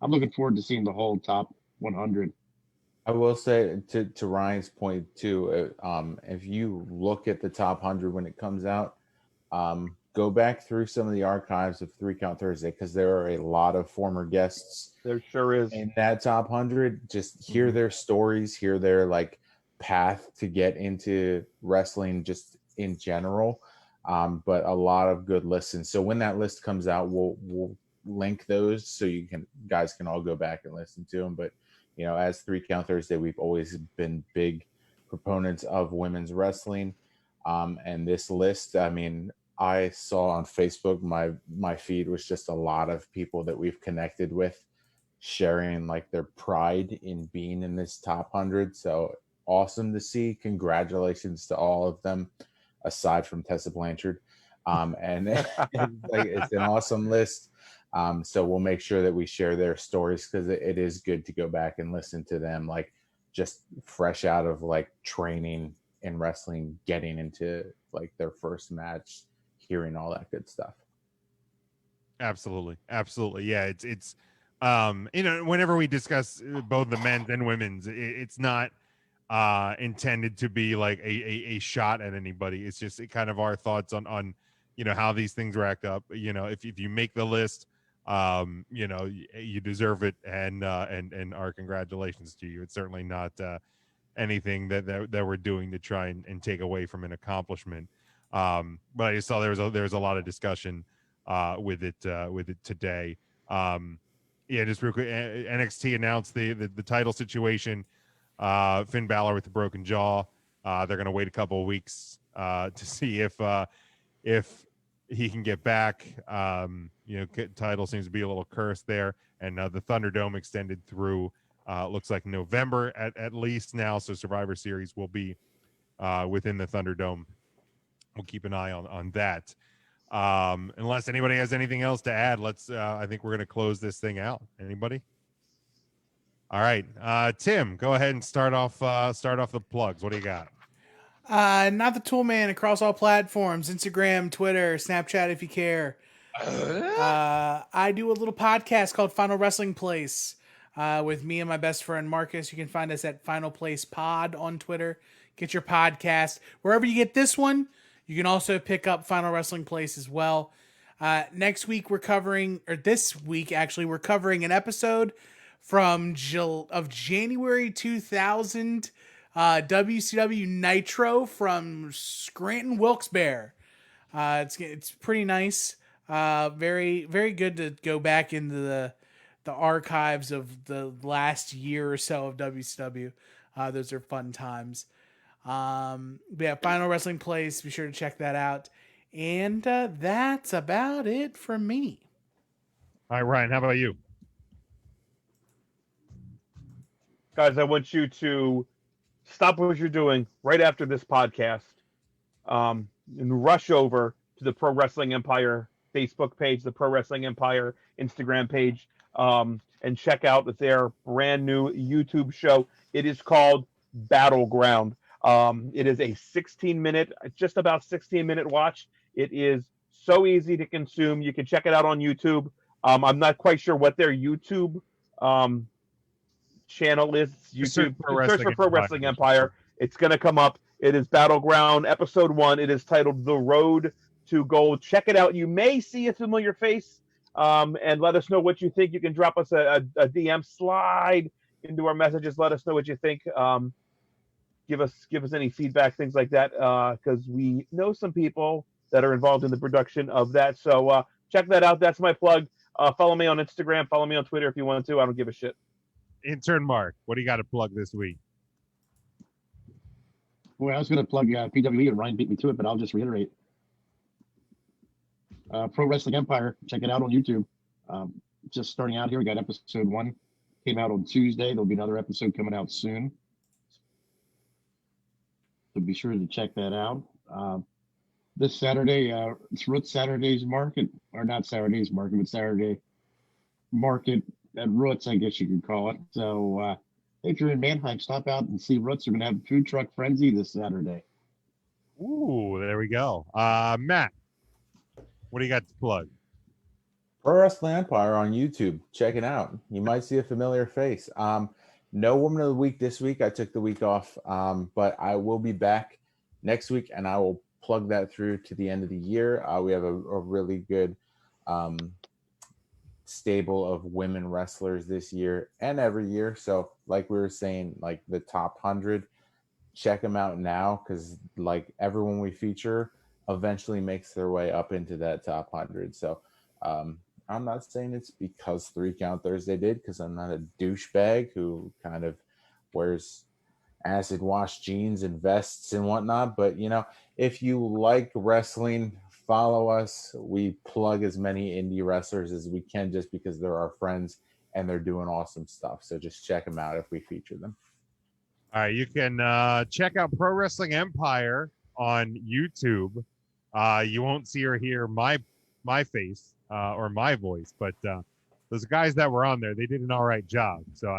I'm looking forward to seeing the whole top 100. I will say to Ryan's point too, if you look at the top 100 when it comes out, go back through some of the archives of 3 Count Thursday, because there are a lot of former guests. There sure is. In that top 100, just hear their stories, hear their like path to get into wrestling just in general. But a lot of good listens. So when that list comes out, we'll link those so you guys can all go back and listen to them. But you know, as 3 Count Thursday, we've always been big proponents of women's wrestling. And this list, I mean, I saw on Facebook, my feed was just a lot of people that we've connected with sharing like their pride in being in this top 100. So awesome to see. Congratulations to all of them, aside from Tessa Blanchard. And it's an awesome list. So we'll make sure that we share their stories, because it is good to go back and listen to them, like just fresh out of like training in wrestling, getting into like their first match, hearing all that good stuff. Absolutely. Yeah, it's you know, whenever we discuss both the men's and women's, it's not intended to be like a shot at anybody. It's just kind of our thoughts on you know, how these things rack up. You know, if you make the list, you know, you deserve it, and our congratulations to you. It's certainly not anything that we're doing to try and take away from an accomplishment. But I just saw there was a lot of discussion with it today. Yeah, just real quick, NXT announced the title situation. Finn Balor with the broken jaw. They're going to wait a couple of weeks to see if he can get back. You know, title seems to be a little cursed there, and the Thunderdome extended through looks like November at least now. So Survivor Series will be within the Thunderdome. We'll keep an eye on that. Unless anybody has anything else to add, let's. I think we're going to close this thing out. Anybody? All right, Tim, go ahead and start off the plugs. What do you got? Not the Tool Man across all platforms: Instagram, Twitter, Snapchat, if you care. I do a little podcast called Final Wrestling Place. with me and my best friend Marcus. You can find us at Final Place Pod on Twitter. Get your podcast wherever you get this one. You can also pick up Final Wrestling Place as well. Next week this week actually, we're covering an episode from January 2000, WCW Nitro from Scranton Wilkes-Barre. It's pretty nice. Very, very good to go back into the archives of the last year or so of WCW. Those are fun times. But yeah, Final Wrestling Place. Be sure to check that out. And that's about it from me. All right, Ryan, how about you? Guys, I want you to stop what you're doing right after this podcast and rush over to the Pro Wrestling Empire Facebook page, the Pro Wrestling Empire Instagram page, and check out their brand new YouTube show. It is called Battleground. It is a 16-minute, just about 16-minute watch. It is so easy to consume. You can check it out on YouTube. I'm not quite sure what their YouTube channel is. YouTube. Search for Pro Wrestling Empire. It's going to come up. It is Battleground, Episode 1. It is titled The Road to Gold. Check it out. You may see a familiar face, and let us know what you think. You can drop us a DM, slide into our messages. Let us know what you think. Give us any feedback, things like that, because we know some people that are involved in the production of that. So check that out. That's my plug. Follow me on Instagram. Follow me on Twitter if you want to. I don't give a shit. Intern Mark, what do you got to plug this week? Well, I was going to plug PWI, and Ryan beat me to it, but I'll just reiterate. Pro Wrestling Empire, check it out on YouTube. Just starting out here, we got episode 1. Came out on Tuesday. There'll be another episode coming out soon. So be sure to check that out. This Saturday, it's Roots Saturday's Market, or not Saturday's Market, but Saturday Market at Roots, I guess you could call it. So if you're in Mannheim, stop out and see Roots. We're going to have a food truck frenzy this Saturday. Ooh, there we go. Matt, what do you got to plug? Pro Wrestling Empire on YouTube. Check it out. You might see a familiar face. No Woman of the Week this week. I took the week off, but I will be back next week, and I will plug that through to the end of the year. We have a really good stable of women wrestlers this year and every year. So like we were saying, like the top 100, check them out now, because like everyone we feature eventually makes their way up into that top 100. So I'm not saying it's because 3 Count Thursday did, because I'm not a douchebag who kind of wears acid wash jeans and vests and whatnot. But, you know, if you like wrestling, follow us. We plug as many indie wrestlers as we can just because they're our friends and they're doing awesome stuff. So just check them out if we feature them. All right, you can check out Pro Wrestling Empire on YouTube. You won't see or hear my face or my voice, but those guys that were on there, they did an all right job. So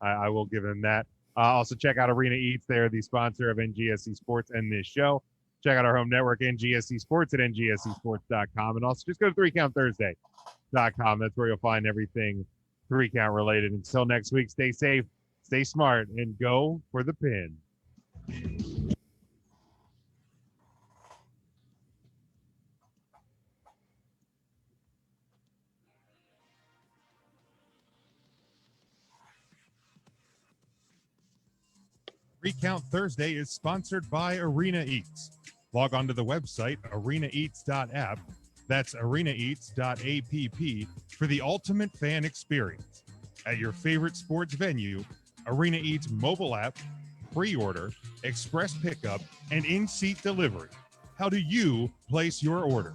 I will give them that. Also check out Arena Eats. They're the sponsor of NGSC Sports and this show. Check out our home network, NGSC Sports, at ngscsports.com. And also just go to 3countthursday.com. That's where you'll find everything 3 Count related. Until next week, stay safe, stay smart, and go for the pin. Recount Thursday is sponsored by Arena Eats. Log on to the website, arenaeats.app. That's arenaeats.app for the ultimate fan experience. At your favorite sports venue, Arena Eats mobile app, pre-order, express pickup, and in-seat delivery. How do you place your order?